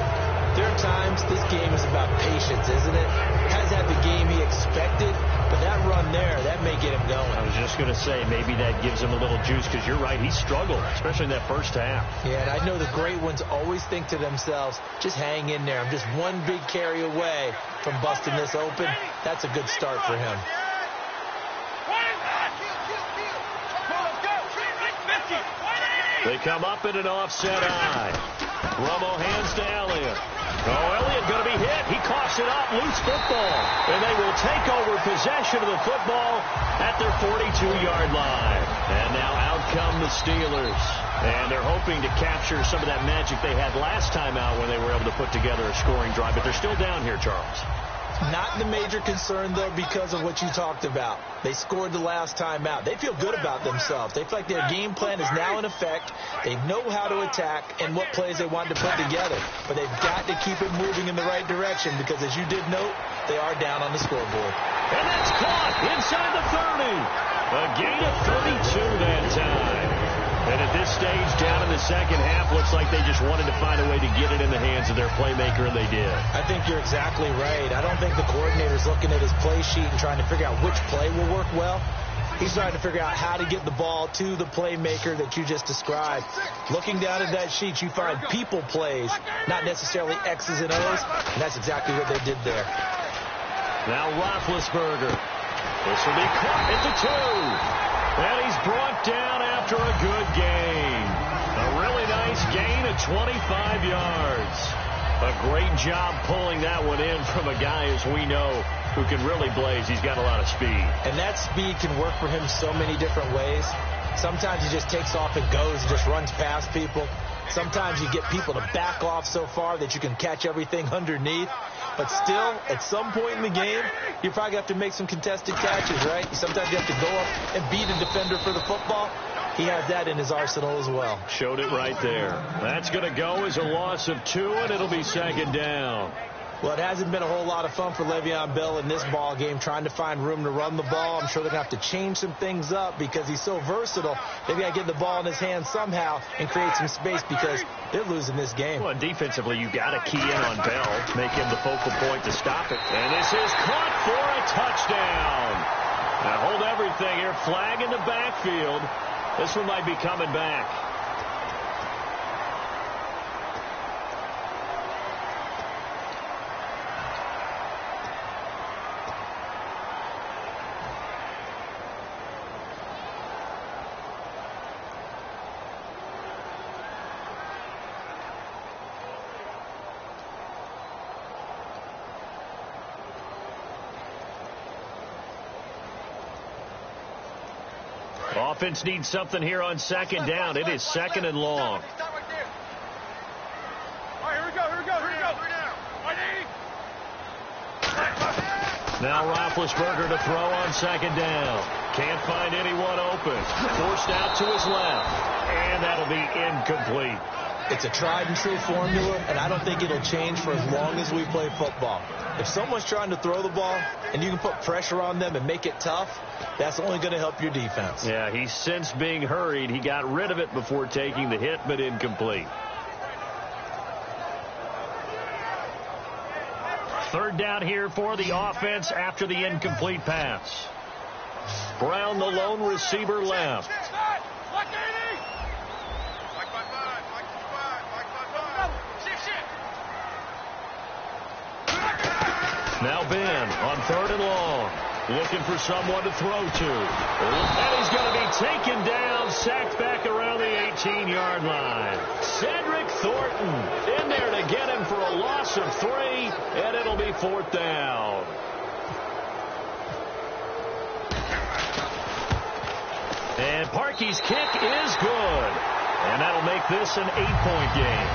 there are times this game is about patience, isn't it? Has had the game he expected, but that run there, that may get him going. I was just going to say, maybe that gives him a little juice, because you're right, he struggled, especially in that first half. Yeah, and I know the great ones always think to themselves, just hang in there. I'm just one big carry away from busting this open. That's a good start for him. They come up in an offset eye. Romo hands to Elliott. Oh, Elliott going to be hit. He coughs it up. Loose football. And they will take over possession of the football at their 42-yard line. And now out come the Steelers. And they're hoping to capture some of that magic they had last time out when they were able to put together a scoring drive. But they're still down here, Charles. Not the major concern, though, because of what you talked about. They scored the last time out. They feel good about themselves. They feel like their game plan is now in effect. They know how to attack and what plays they want to put together. But they've got to keep it moving in the right direction because, as you did note, they are down on the scoreboard. And that's caught inside the 30. A gain of 32 that time. And at this stage, down in the second half, looks like they just wanted to find a way to get it in the hands of their playmaker, and they did. I think you're exactly right. I don't think the coordinator's looking at his play sheet and trying to figure out which play will work well. He's trying to figure out how to get the ball to the playmaker that you just described. Looking down at that sheet, you find people plays, not necessarily X's and O's, and that's exactly what they did there. Now Roethlisberger. This will be caught at the 2. And he's brought down after a good gain. A really nice gain of 25 yards. A great job pulling that one in from a guy, as we know, who can really blaze. He's got a lot of speed. And that speed can work for him so many different ways. Sometimes he just takes off and goes and just runs past people. Sometimes you get people to back off so far that you can catch everything underneath. But still, at some point in the game, you probably have to make some contested catches, right? Sometimes you have to go up and beat a defender for the football. He has that in his arsenal as well. Showed it right there. That's going to go as a loss of 2, and it'll be second down. Well, it hasn't been a whole lot of fun for Le'Veon Bell in this ball game, trying to find room to run the ball. I'm sure they're going to have to change some things up because he's so versatile. They've got to get the ball in his hands somehow and create some space because they're losing this game. Well, defensively, you've got to key in on Bell, make him the focal point to stop it. And this is caught for a touchdown. Now hold everything here. Flag in the backfield. This one might be coming back. Offense needs something here on second down. It is second and long. All right, here we go. Now Roethlisberger to throw on second down. Can't find anyone open. Forced out to his left. And that'll be incomplete. It's a tried-and-true formula, and I don't think it'll change for as long as we play football. If someone's trying to throw the ball and you can put pressure on them and make it tough, that's only going to help your defense. Yeah, he's since being hurried. He got rid of it before taking the hit, but incomplete. Third down here for the offense after the incomplete pass. Brown, the lone receiver, left. Now Ben on 3rd and long, looking for someone to throw to. And he's going to be taken down, sacked back around the 18-yard line. Cedric Thornton in there to get him for a loss of 3, and it'll be 4th down. And Parkey's kick is good. And that'll make this an 8-point game.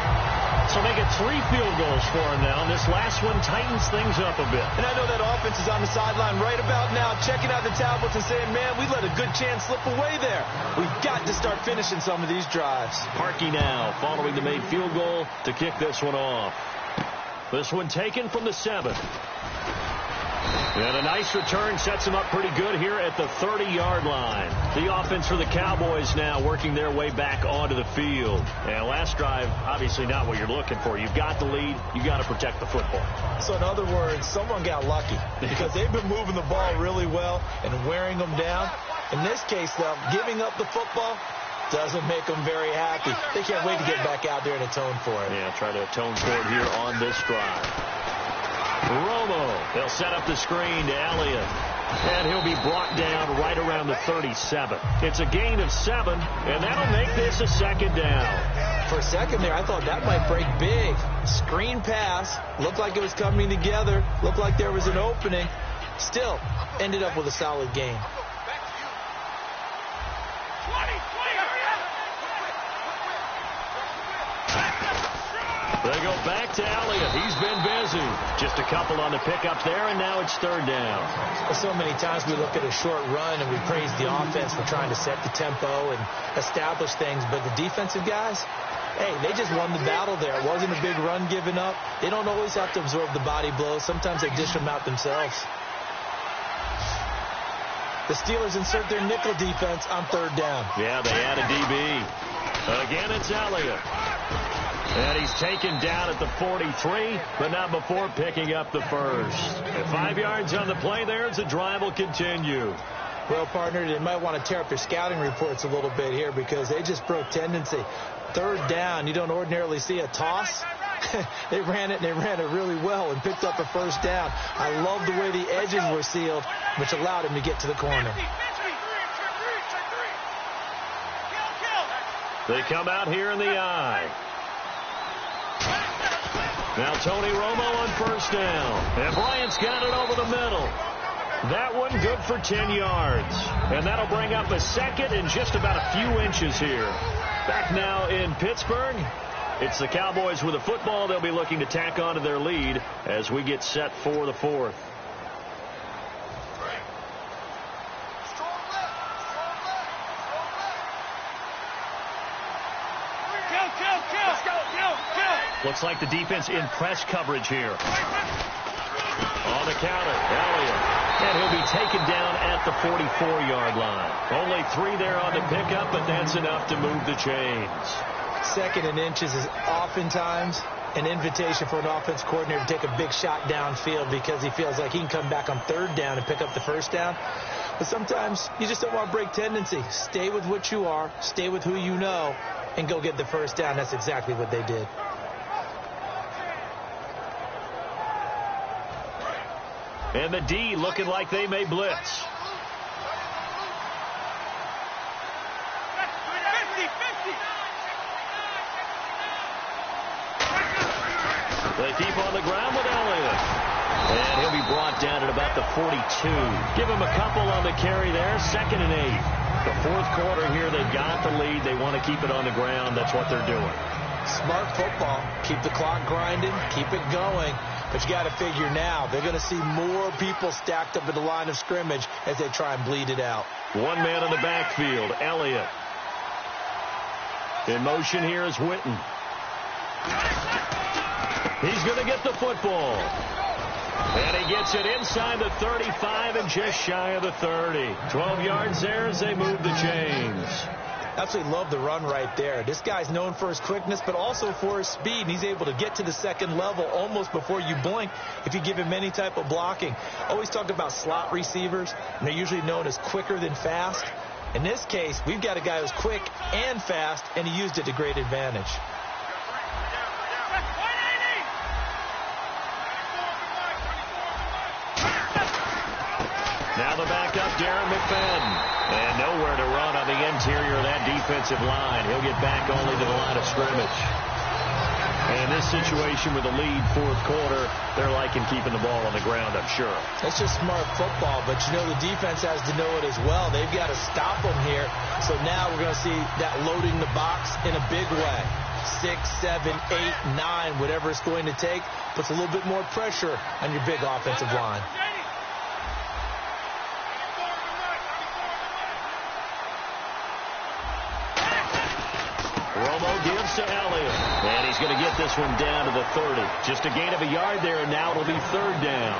So they get 3 field goals for him now. And this last one tightens things up a bit. And I know that offense is on the sideline right about now, checking out the tablets and saying, man, we let a good chance slip away there. We've got to start finishing some of these drives. Parkey now following the made field goal to kick this one off. This one taken from the 7. And a nice return sets him up pretty good here at the 30-yard line. The offense for the Cowboys now working their way back onto the field. And last drive, obviously not what you're looking for. You've got the lead. You've got to protect the football. So in other words, someone got lucky because they've been moving the ball really well and wearing them down. In this case, though, giving up the football doesn't make them very happy. They can't wait to get back out there and atone for it. Yeah, try to atone for it here on this drive. Romo, they'll set up the screen to Elliott. And he'll be brought down right around the 37. It's a gain of 7, and that'll make this a 2nd down. For a second there, I thought that might break big. Screen pass, looked like it was coming together, looked like there was an opening. Still, ended up with a solid gain. They go back to Elliott. He's been busy. Just a couple on the pickup there, and now it's 3rd down. So many times we look at a short run and we praise the offense for trying to set the tempo and establish things, but the defensive guys, hey, they just won the battle there. It wasn't a big run given up. They don't always have to absorb the body blows. Sometimes they dish them out themselves. The Steelers insert their nickel defense on 3rd down. Yeah, they add a DB. Again, it's Elliott. And he's taken down at the 43, but not before picking up the first. And 5 yards on the play there as the drive will continue. Well, partner, they might want to tear up their scouting reports a little bit here because they just broke tendency. 3rd down, you don't ordinarily see a toss. They ran it, and they ran it really well and picked up a 1st down. I love the way the edges were sealed, which allowed him to get to the corner. They come out here in the eye. Now Tony Romo on 1st down. And Bryant's got it over the middle. That one good for 10 yards. And that'll bring up a 2nd and just about a few inches here. Back now in Pittsburgh. It's the Cowboys with a football. They'll be looking to tack on to their lead as we get set for the 4th. Looks like the defense in press coverage here. On the counter, Elliott. And he'll be taken down at the 44-yard line. Only 3 there on the pickup, but that's enough to move the chains. 2nd and inches is oftentimes an invitation for an offense coordinator to take a big shot downfield because he feels like he can come back on 3rd down and pick up the 1st down. But sometimes you just don't want to break tendency. Stay with what you are, stay with who you know, and go get the 1st down. That's exactly what they did. And the D looking like they may blitz. They keep on the ground with Elliott. And he'll be brought down at about the 42. Give him a couple on the carry there. 2nd and 8. The 4th quarter here, they've got the lead. They want to keep it on the ground. That's what they're doing. Smart football. Keep the clock grinding. Keep it going. But you got to figure now, they're going to see more people stacked up at the line of scrimmage as they try and bleed it out. 1 man in the backfield, Elliott. In motion here is Witten. He's going to get the football. And he gets it inside the 35 and just shy of the 30. 12 yards there as they move the chains. Absolutely love the run right there. This guy's known for his quickness, but also for his speed. And he's able to get to the second level almost before you blink if you give him any type of blocking. Always talk about slot receivers, and they're usually known as quicker than fast. In this case, we've got a guy who's quick and fast, and he used it to great advantage. Now the backup, Darren McFadden. And nowhere to run on the interior of that defensive line. He'll get back only to the line of scrimmage. And in this situation with the lead fourth quarter, they're liking keeping the ball on the ground, I'm sure. That's just smart football, but you know the defense has to know it as well. They've got to stop them here. So now we're going to see that loading the box in a big way. 6, 7, 8, 9, whatever it's going to take, puts a little bit more pressure on your big offensive line. Romo gives to Elliott, and he's going to get this one down to the 30. Just a gain of a yard there, and now it'll be third down.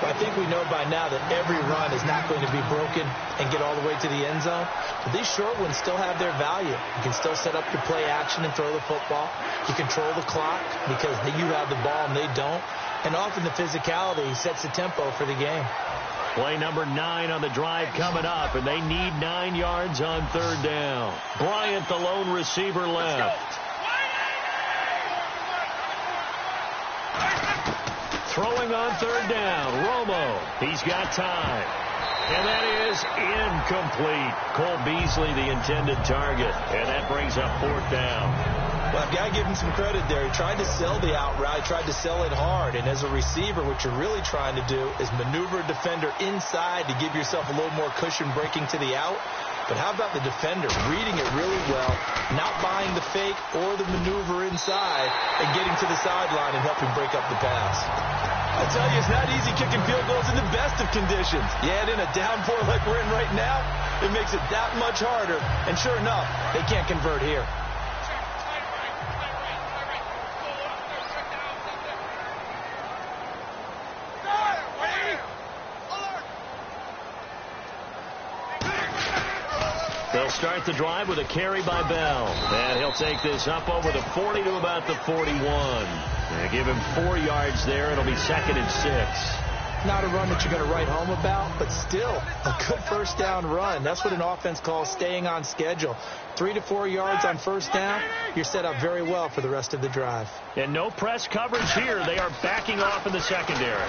I think we know by now that every run is not going to be broken and get all the way to the end zone. But these short ones still have their value. You can still set up your play action and throw the football. You control the clock because you have the ball and they don't. And often the physicality sets the tempo for the game. Play number 9 on the drive coming up, and they need 9 yards on third down. Bryant, the lone receiver, left. Throwing on third down, Romo. He's got time. And that is incomplete. Cole Beasley, the intended target. And that brings up fourth down. Well, I've got to give him some credit there. He tried to sell the out route, tried to sell it hard. And as a receiver, what you're really trying to do is maneuver a defender inside to give yourself a little more cushion breaking to the out. But how about the defender reading it really well, not buying the fake or the maneuver inside, and getting to the sideline and helping break up the pass? I tell you, it's not easy kicking field goals in the best of conditions. You add in a downpour like we're in right now, it makes it that much harder. And sure enough, they can't convert here. They'll start the drive with a carry by Bell. And he'll take this up over the 40 to about the 41. They give him 4 yards there. It'll be 2nd and 6. Not a run that you're going to write home about, but still a good first down run. That's what an offense calls staying on schedule. 3 to 4 yards on first down, you're set up very well for the rest of the drive. And no press coverage here. They are backing off in the secondary.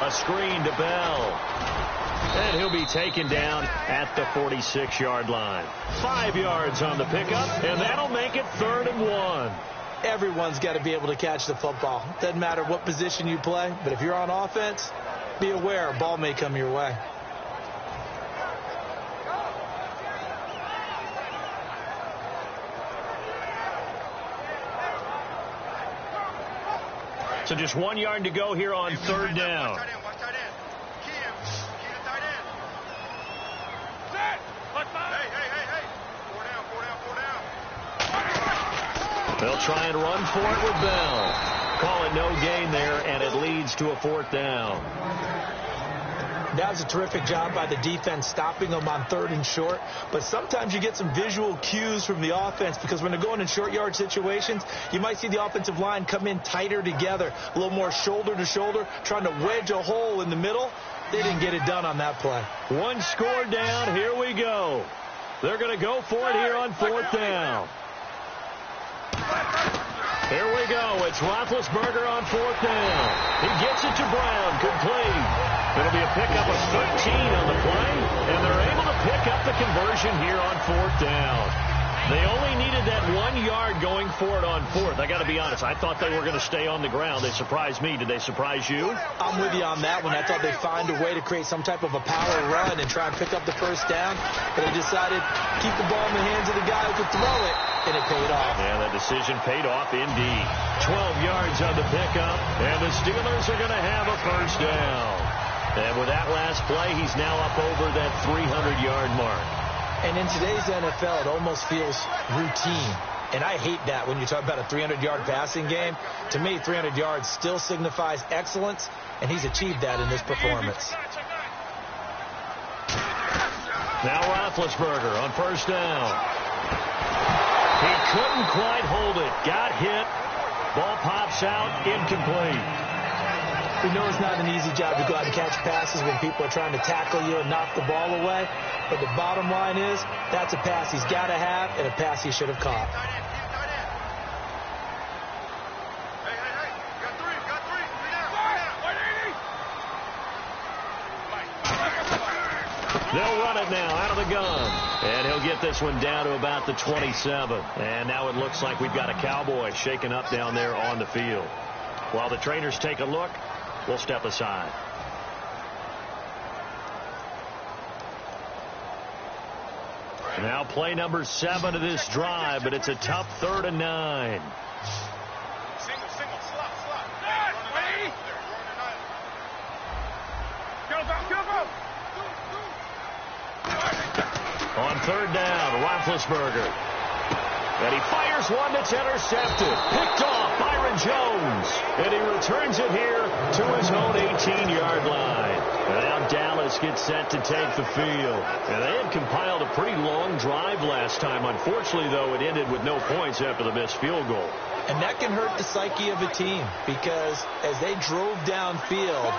A screen to Bell. And he'll be taken down at the 46-yard line. 5 yards on the pickup, and that'll make it 3rd and 1. Everyone's got to be able to catch the football. Doesn't matter what position you play, but if you're on offense, be aware a ball may come your way. So just 1 yard to go here on third down. They'll try and run for it with Bell. Call it no gain there, and it leads to a 4th down. That was a terrific job by the defense stopping them on 3rd and short. But sometimes you get some visual cues from the offense because when they're going in short yard situations, you might see the offensive line come in tighter together, a little more shoulder to shoulder, trying to wedge a hole in the middle. They didn't get it done on that play. 1 score down. Here we go. They're going to go for it here on 4th down. Here we go. It's Roethlisberger on 4th down. He gets it to Brown. Complete. It'll be a pickup of 13 on the play, and they're able to pick up the conversion here on 4th down. They only needed that 1 yard going for it on 4th. I got to be honest. I thought they were going to stay on the ground. They surprised me. Did they surprise you? I'm with you on that one. I thought they'd find a way to create some type of a power run and try and pick up the first down. But they decided to keep the ball in the hands of the guy who could throw it, and it paid off. Yeah, that decision paid off indeed. 12 yards on the pickup, and the Steelers are going to have a first down. And with that last play, he's now up over that 300-yard mark. And in today's NFL, it almost feels routine. And I hate that when you talk about a 300-yard passing game. To me, 300 yards still signifies excellence, and he's achieved that in this performance. Now Roethlisberger on first down. He couldn't quite hold it. Got hit. Ball pops out. Incomplete. We know it's not an easy job to go out and catch passes when people are trying to tackle you and knock the ball away. But the bottom line is, that's a pass he's got to have and a pass he should have caught. They'll run it now out of the gun. And he'll get this one down to about the 27. And now it looks like we've got a Cowboy shaken up down there on the field. While the trainers take a look, we'll step aside. Now play number 7 of this drive, but it's a tough 3rd and 9. On 3rd down, Roethlisberger. And he fires one that's intercepted. Picked off Byron Jones. And he returns it here to his own 18-yard line. And now Dallas gets set to take the field. And they had compiled a pretty long drive last time. Unfortunately, though, it ended with no points after the missed field goal. And that can hurt the psyche of a team because as they drove downfield,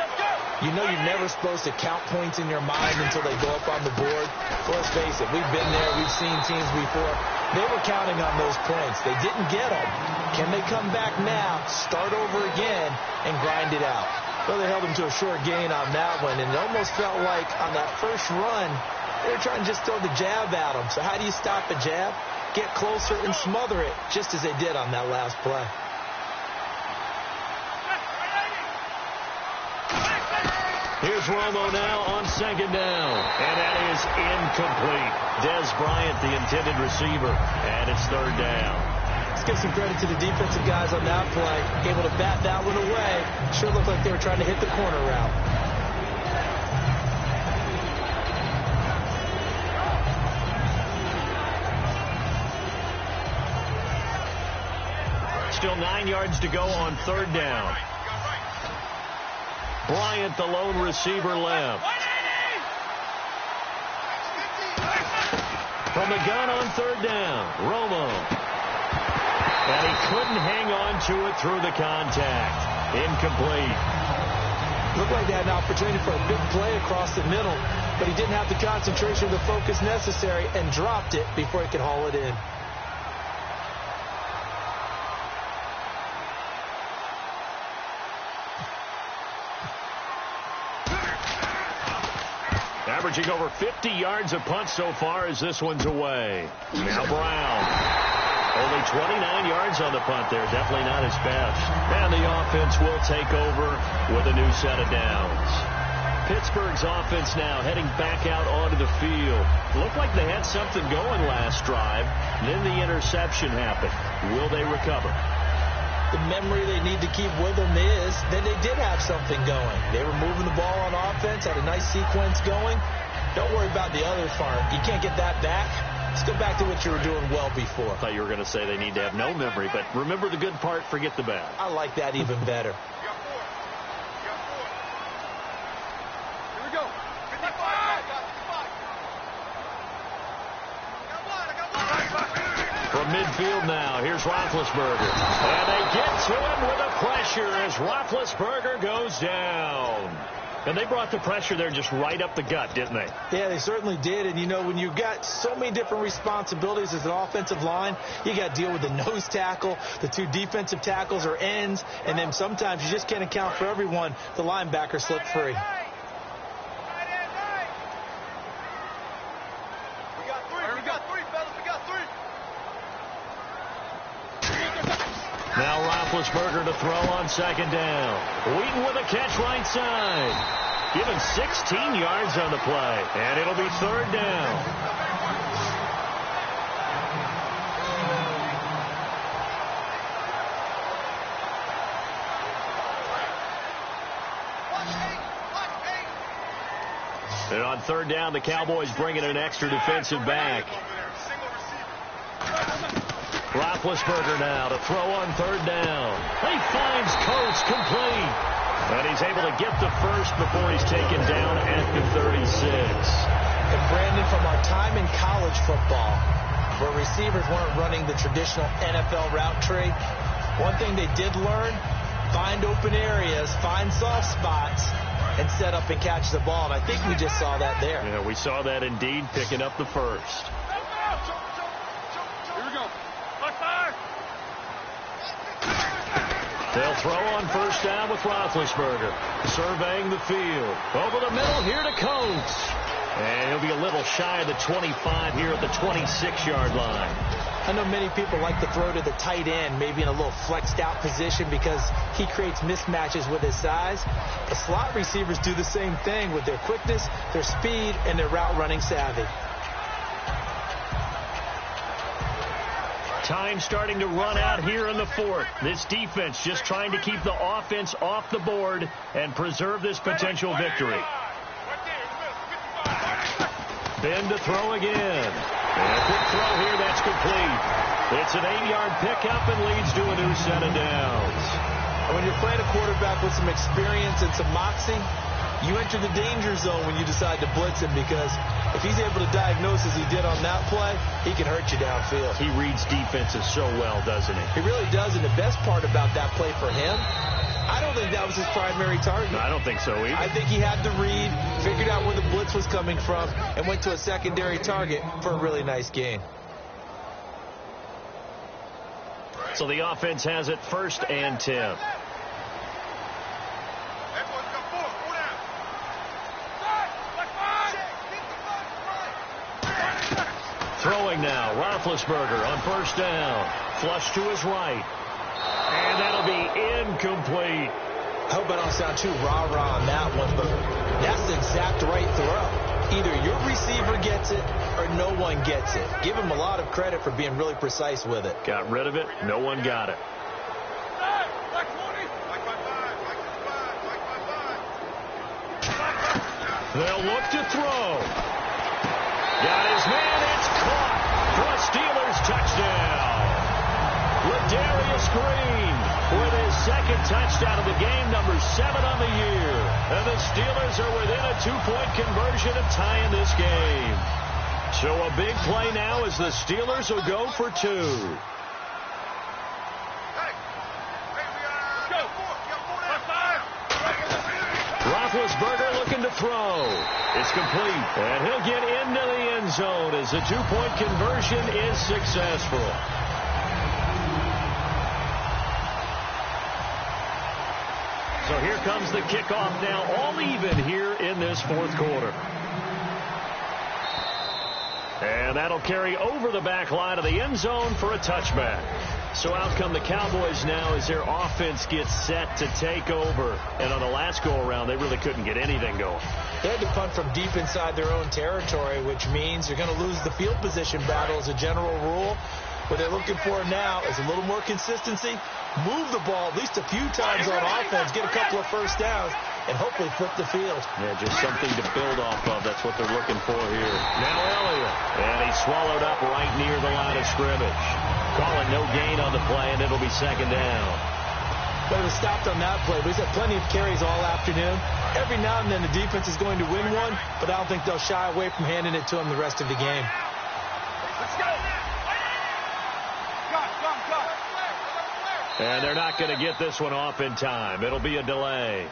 you know you're never supposed to count points in your mind until they go up on the board. Well, let's face it, we've been there, we've seen teams before. They were counting on those points. They didn't get them. Can they come back now, start over again, and grind it out? Well, they held them to a short gain on that one, and it almost felt like on that first run, they were trying to just throw the jab at them. So how do you stop a jab? Get closer and smother it, just as they did on that last play. Here's Romo now on 2nd down. And that is incomplete. Des Bryant, the intended receiver. And it's 3rd down. Let's give some credit to the defensive guys on that play. Able to bat that one away. Sure looked like they were trying to hit the corner route. Still 9 yards to go on 3rd down. Bryant, the lone receiver, left. From the gun on 3rd down, Romo. And he couldn't hang on to it through the contact. Incomplete. Looked like they had an opportunity for a big play across the middle, but he didn't have the concentration or the focus necessary and dropped it before he could haul it in. Averaging over 50 yards a punt so far as this one's away. Now Brown. Only 29 yards on the punt there. Definitely not his best. And the offense will take over with a new set of downs. Pittsburgh's offense now heading back out onto the field. Looked like they had something going last drive. Then the interception happened. Will they recover? The memory they need to keep with them is that they did have something going. They were moving the ball on offense, had a nice sequence going. Don't worry about the other part. You can't get that back. Let's go back to what you were doing well before. I thought you were going to say they need to have no memory, but remember the good part, forget the bad. I like that even better. Here we go. 55. From midfield now, here's Roethlisberger. And they get to him with the pressure as Roethlisberger goes down. And they brought the pressure there just right up the gut, didn't they? Yeah, they certainly did. And, you know, when you've got so many different responsibilities as an offensive line, you got to deal with the nose tackle, the 2 defensive tackles or ends, and then sometimes you just can't account for everyone. The linebacker slipped free. Now Roethlisberger to throw on 2nd down. Wheaton with a catch right side. Given 16 yards on the play. And it'll be 3rd down. And on 3rd down, the Cowboys bringing an extra defensive back. Roethlisberger now to throw on third down. He finds Coates complete. And he's able to get the first before he's taken down at the 36. And Brandon, from our time in college football, where receivers weren't running the traditional NFL route tree, one thing they did learn, find open areas, find soft spots, and set up and catch the ball. And I think we just saw that there. Yeah, we saw that indeed, picking up the first. Here we go. They'll throw on first down with Roethlisberger. Surveying the field. Over the middle here to Coates. And he'll be a little shy of the 25 here at the 26-yard line. I know many people like to throw to the tight end, maybe in a little flexed out position because he creates mismatches with his size. The slot receivers do the same thing with their quickness, their speed, and their route running savvy. Time starting to run out here in the fourth. This defense just trying to keep the offense off the board and preserve this potential victory. Ben to throw again. And a quick throw here, that's complete. It's an 8-yard pickup and leads to a new set of downs. And when you're playing a quarterback with some experience and some moxie, you enter the danger zone when you decide to blitz him, because if he's able to diagnose as he did on that play, he can hurt you downfield. He reads defenses so well, doesn't he? He really does, and the best part about that play for him, I don't think that was his primary target. I don't think so either. I think he had to read, figured out where the blitz was coming from, and went to a secondary target for a really nice gain. So the offense has it first and 10. Throwing now, Roethlisberger on first down. Flush to his right. And that'll be incomplete. I hope I don't sound too rah-rah on that one, but that's the exact right throw. Either your receiver gets it or no one gets it. Give him a lot of credit for being really precise with it. Got rid of it. No one got it. They'll look to throw. Got his man. It's caught for a Steelers touchdown. Ladarius Green with his second touchdown of the game, number 7 on the year. And the Steelers are within a 2-point conversion of tying this game. So a big play now as the Steelers will go for 2. Roethlisberger looking to throw. It's complete. And he'll get into the end zone as the 2-point conversion is successful. So here comes the kickoff now, all even here in this fourth quarter. And that'll carry over the back line of the end zone for a touchback. So out come the Cowboys now as their offense gets set to take over. And on the last go-around, they really couldn't get anything going. They had to punt from deep inside their own territory, which means you're going to lose the field position battle as a general rule. What they're looking for now is a little more consistency, move the ball at least a few times on offense, get a couple of first downs, and hopefully flip the field. Yeah, just something to build off of. That's what they're looking for here. Now Elliott. And he's swallowed up right near the line of scrimmage. Calling no gain on the play, and it'll be second down. But it was stopped on that play. But he's had plenty of carries all afternoon. Every now and then the defense is going to win one, but I don't think they'll shy away from handing it to him the rest of the game. Let's go. And they're not going to get this one off in time. It'll be a delay.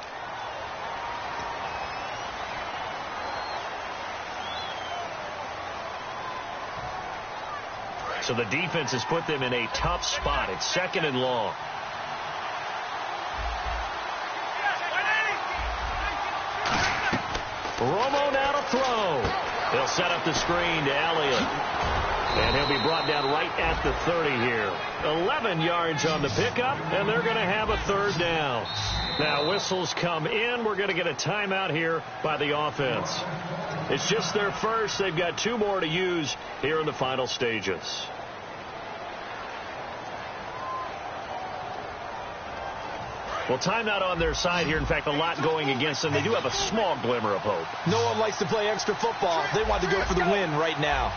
So the defense has put them in a tough spot. It's second and long. Romo now to throw. They'll set up the screen to Elliott. And he'll be brought down right at the 30 here. 11 yards on the pickup, and they're going to have a third down. Now whistles come in. We're going to get a timeout here by the offense. It's just their first. They've got 2 more to use here in the final stages. Well, timeout on their side here. In fact, a lot going against them. They do have a small glimmer of hope. No one likes to play extra football. They want to go for the win right now.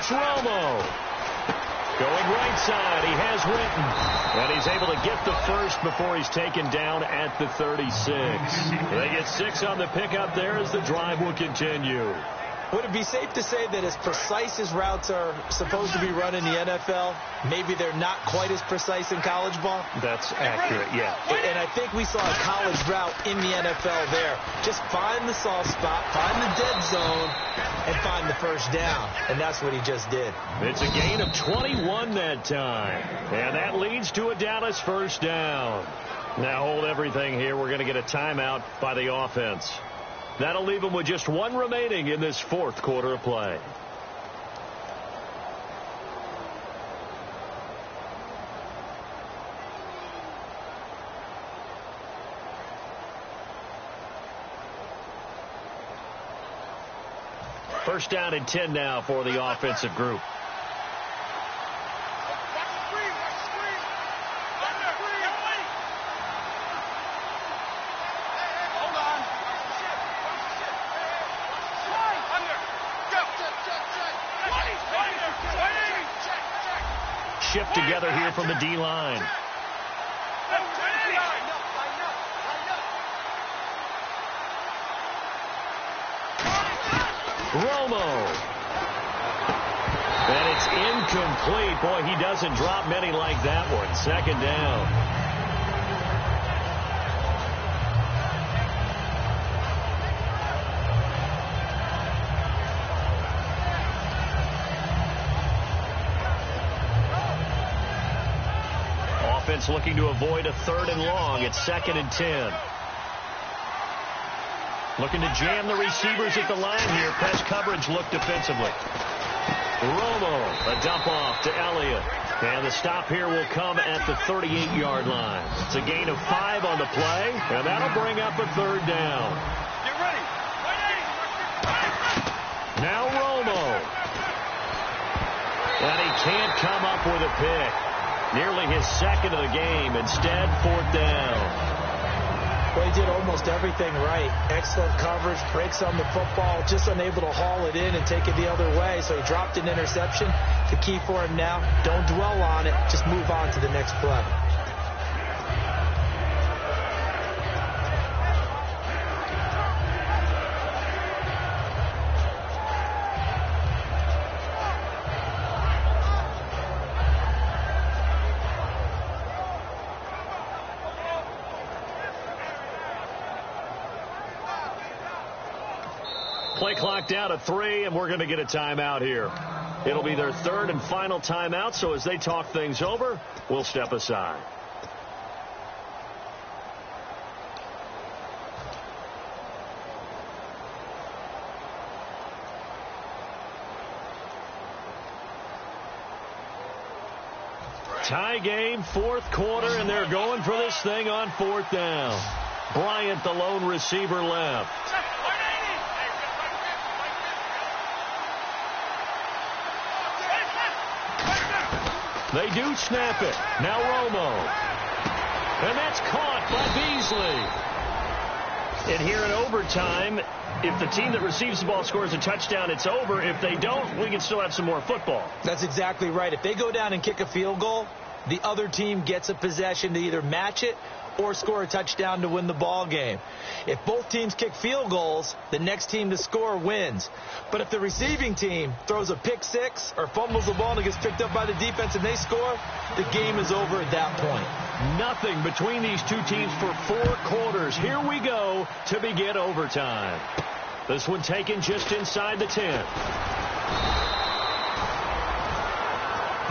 It's Romo. Going right side, he has Winton. And he's able to get the first before he's taken down at the 36. They get 6 on the pickup there as the drive will continue. Would it be safe to say that as precise as routes are supposed to be run in the NFL, maybe they're not quite as precise in college ball? That's accurate, yeah. And I think we saw a college route in the NFL there. Just find the soft spot, find the dead zone, and find the first down. And that's what he just did. It's a gain of 21 that time. And that leads to a Dallas first down. Now hold everything here. We're going to get a timeout by the offense. That'll leave them with just 1 remaining in this 4th quarter of play. First down and 10 now for the offensive group. Shift together here from the D-line. Romo. And it's incomplete. Boy, he doesn't drop many like that one. Second down. Offense looking to avoid a 3rd and long. It's 2nd and 10. Looking to jam the receivers at the line here. Pass coverage look defensively. Romo, a dump off to Elliott. And the stop here will come at the 38-yard line. It's a gain of 5 on the play, and that'll bring up a 3rd down. Get ready. Now Romo. And he can't come up with a pick. Nearly his 2nd of the game. Instead, 4th down. Well, he did almost everything right. Excellent coverage, breaks on the football, just unable to haul it in and take it the other way. So he dropped an interception. The key for him now, don't dwell on it. Just move on to the next play. Play clock down to 3, and we're going to get a timeout here. It'll be their 3rd and final timeout, so as they talk things over, we'll step aside. Tie game, 4th quarter, and they're going for this thing on 4th down. Bryant, the lone receiver, left. They do snap it. Now Romo. And that's caught by Beasley. And here in overtime, if the team that receives the ball scores a touchdown, it's over. If they don't, we can still have some more football. That's exactly right. If they go down and kick a field goal, the other team gets a possession to either match it or score a touchdown to win the ball game. If both teams kick field goals, the next team to score wins. But if the receiving team throws a pick 6 or fumbles the ball and it gets picked up by the defense and they score, the game is over at that point. Nothing between these two teams for 4 quarters. Here we go to begin overtime. This one taken just inside the 10.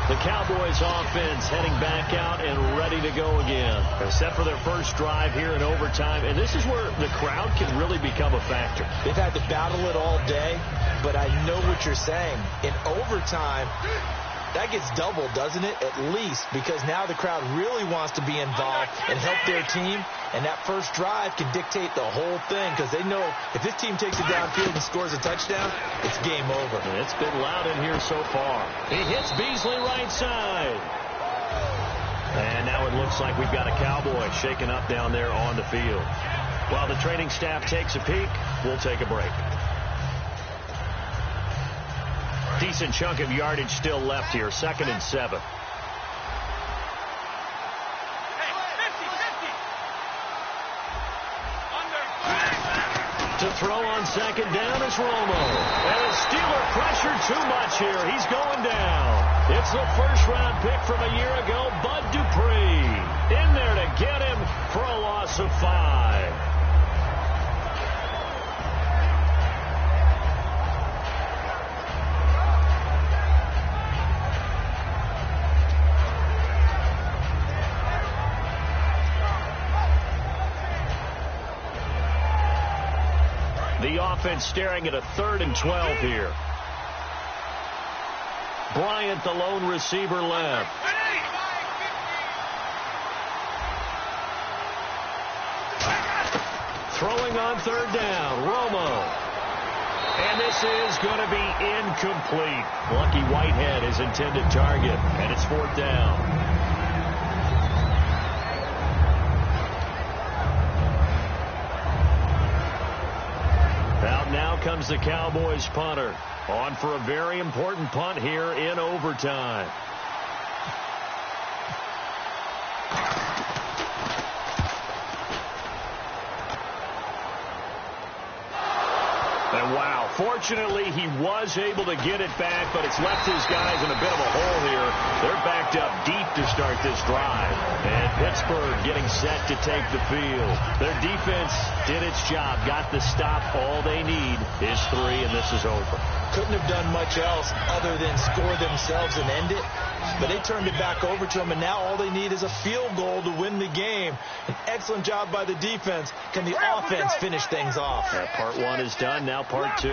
The Cowboys offense heading back out and ready to go again. They're set for their first drive here in overtime, and this is where the crowd can really become a factor. They've had to battle it all day, but I know what you're saying. In overtime, that gets doubled, doesn't it? At least, because now the crowd really wants to be involved and help their team, and that first drive can dictate the whole thing because they know if this team takes it downfield and scores a touchdown, it's game over. And it's been loud in here so far. He hits Beasley right side. And now it looks like we've got a Cowboy shaking up down there on the field. While the training staff takes a peek, we'll take a break. Decent chunk of yardage still left here. 2nd and 7. To throw on 2nd down is Romo. And Steeler pressure too much here. He's going down. It's the first-round pick from a year ago, Bud Dupree. In there to get him for a loss of 5. The offense staring at a 3rd and 12 here. Bryant, the lone receiver, left. Throwing on 3rd down, Romo. And this is going to be incomplete. Lucky Whitehead, his intended target, and it's 4th down. Out now comes the Cowboys punter. On for a very important punt here in overtime. And wow, fortunately he was able to get it back, but it's left his guys in a bit of a hole here. They're backed up deep to start this drive. And Pittsburgh getting set to take the field. Their defense did its job, got the stop. All they need is 3, and this is over. Couldn't have done much else other than score themselves and end it. But they turned it back over to them, and now all they need is a field goal to win the game. An excellent job by the defense. Can the offense finish things off? Yeah, part 1 is done, now part 2.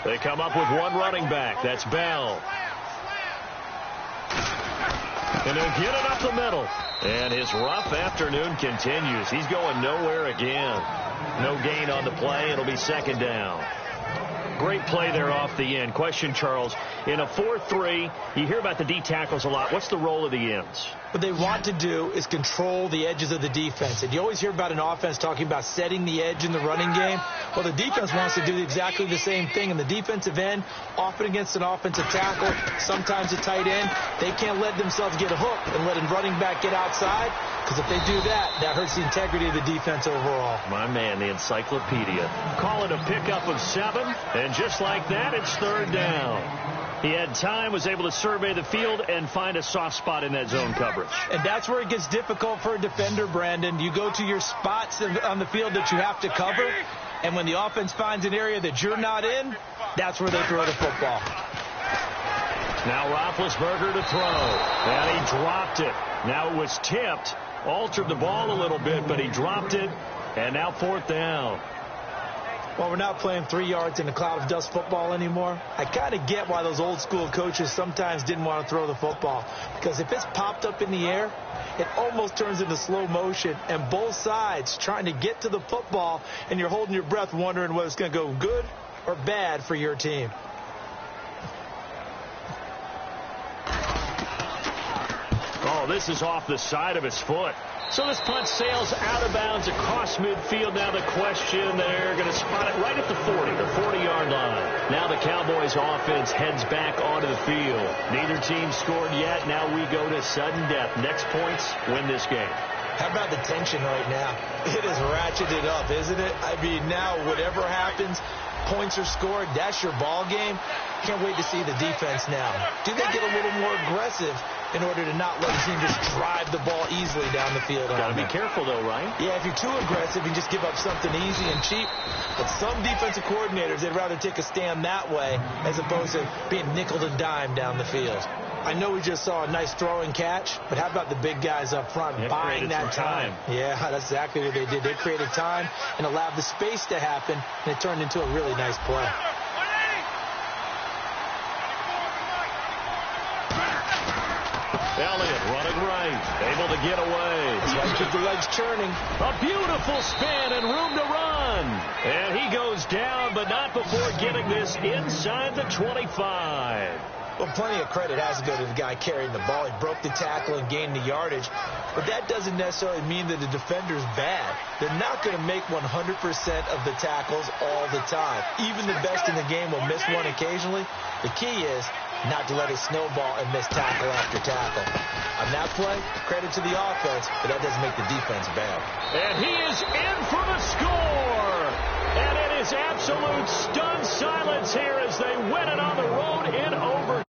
They come up with one running back. That's Bell. And they'll get it up the middle. And his rough afternoon continues. He's going nowhere again. No gain on the play. It'll be 2nd down. Great play there off the end. Question, Charles, in a 4-3, you hear about the D tackles a lot. What's the role of the ends? What they want to do is control the edges of the defense. And you always hear about an offense talking about setting the edge in the running game. Well, the defense wants to do exactly the same thing. In the defensive end, often against an offensive tackle, sometimes a tight end, they can't let themselves get hooked and let a running back get outside. Because if they do that, that hurts the integrity of the defense overall. My man, the encyclopedia. Call it a pickup of 7. And just like that, it's 3rd down. He had time, was able to survey the field and find a soft spot in that zone coverage. And that's where it gets difficult for a defender, Brandon. You go to your spots on the field that you have to cover, and when the offense finds an area that you're not in, that's where they throw the football. Now Roethlisberger to throw, and he dropped it. Now it was tipped, altered the ball a little bit, but he dropped it, and now 4th down. Well, we're not playing 3 yards in a cloud of dust football anymore. I kind of get why those old school coaches sometimes didn't want to throw the football. Because if it's popped up in the air, it almost turns into slow motion. And both sides trying to get to the football, and you're holding your breath wondering whether it's going to go good or bad for your team. Oh, this is off the side of his foot. So this punt sails out of bounds across midfield. Now the question, they're going to spot it right at the 40, the 40-yard line. Now the Cowboys offense heads back onto the field. Neither team scored yet. Now we go to sudden death. Next points win this game. How about the tension right now? It is ratcheted up, isn't it? I mean, now whatever happens, points are scored. That's your ball game. Can't wait to see the defense now. Do they get a little more aggressive in order to not let the team just drive the ball easily down the field? Got to be careful, though, right? Yeah, if you're too aggressive, you just give up something easy and cheap. But some defensive coordinators, they'd rather take a stand that way as opposed to being nickel and dime down the field. I know we just saw a nice throwing catch, but how about the big guys up front buying that time? Yeah, that's exactly what they did. They created time and allowed the space to happen, and it turned into a really nice play. Elliott running right, able to get away. That's right, keep the legs churning. A beautiful spin and room to run. And he goes down, but not before getting this inside the 25. Well, plenty of credit has to go to the guy carrying the ball. He broke the tackle and gained the yardage. But that doesn't necessarily mean that the defender's bad. They're not going to make 100% of the tackles all the time. Even the best in the game will miss one occasionally. The key is not to let it snowball and miss tackle after tackle. On that play, credit to the offense, but that doesn't make the defense bad. And he is in for the score. And it is absolute stunned silence here as they win it on the road in overtime.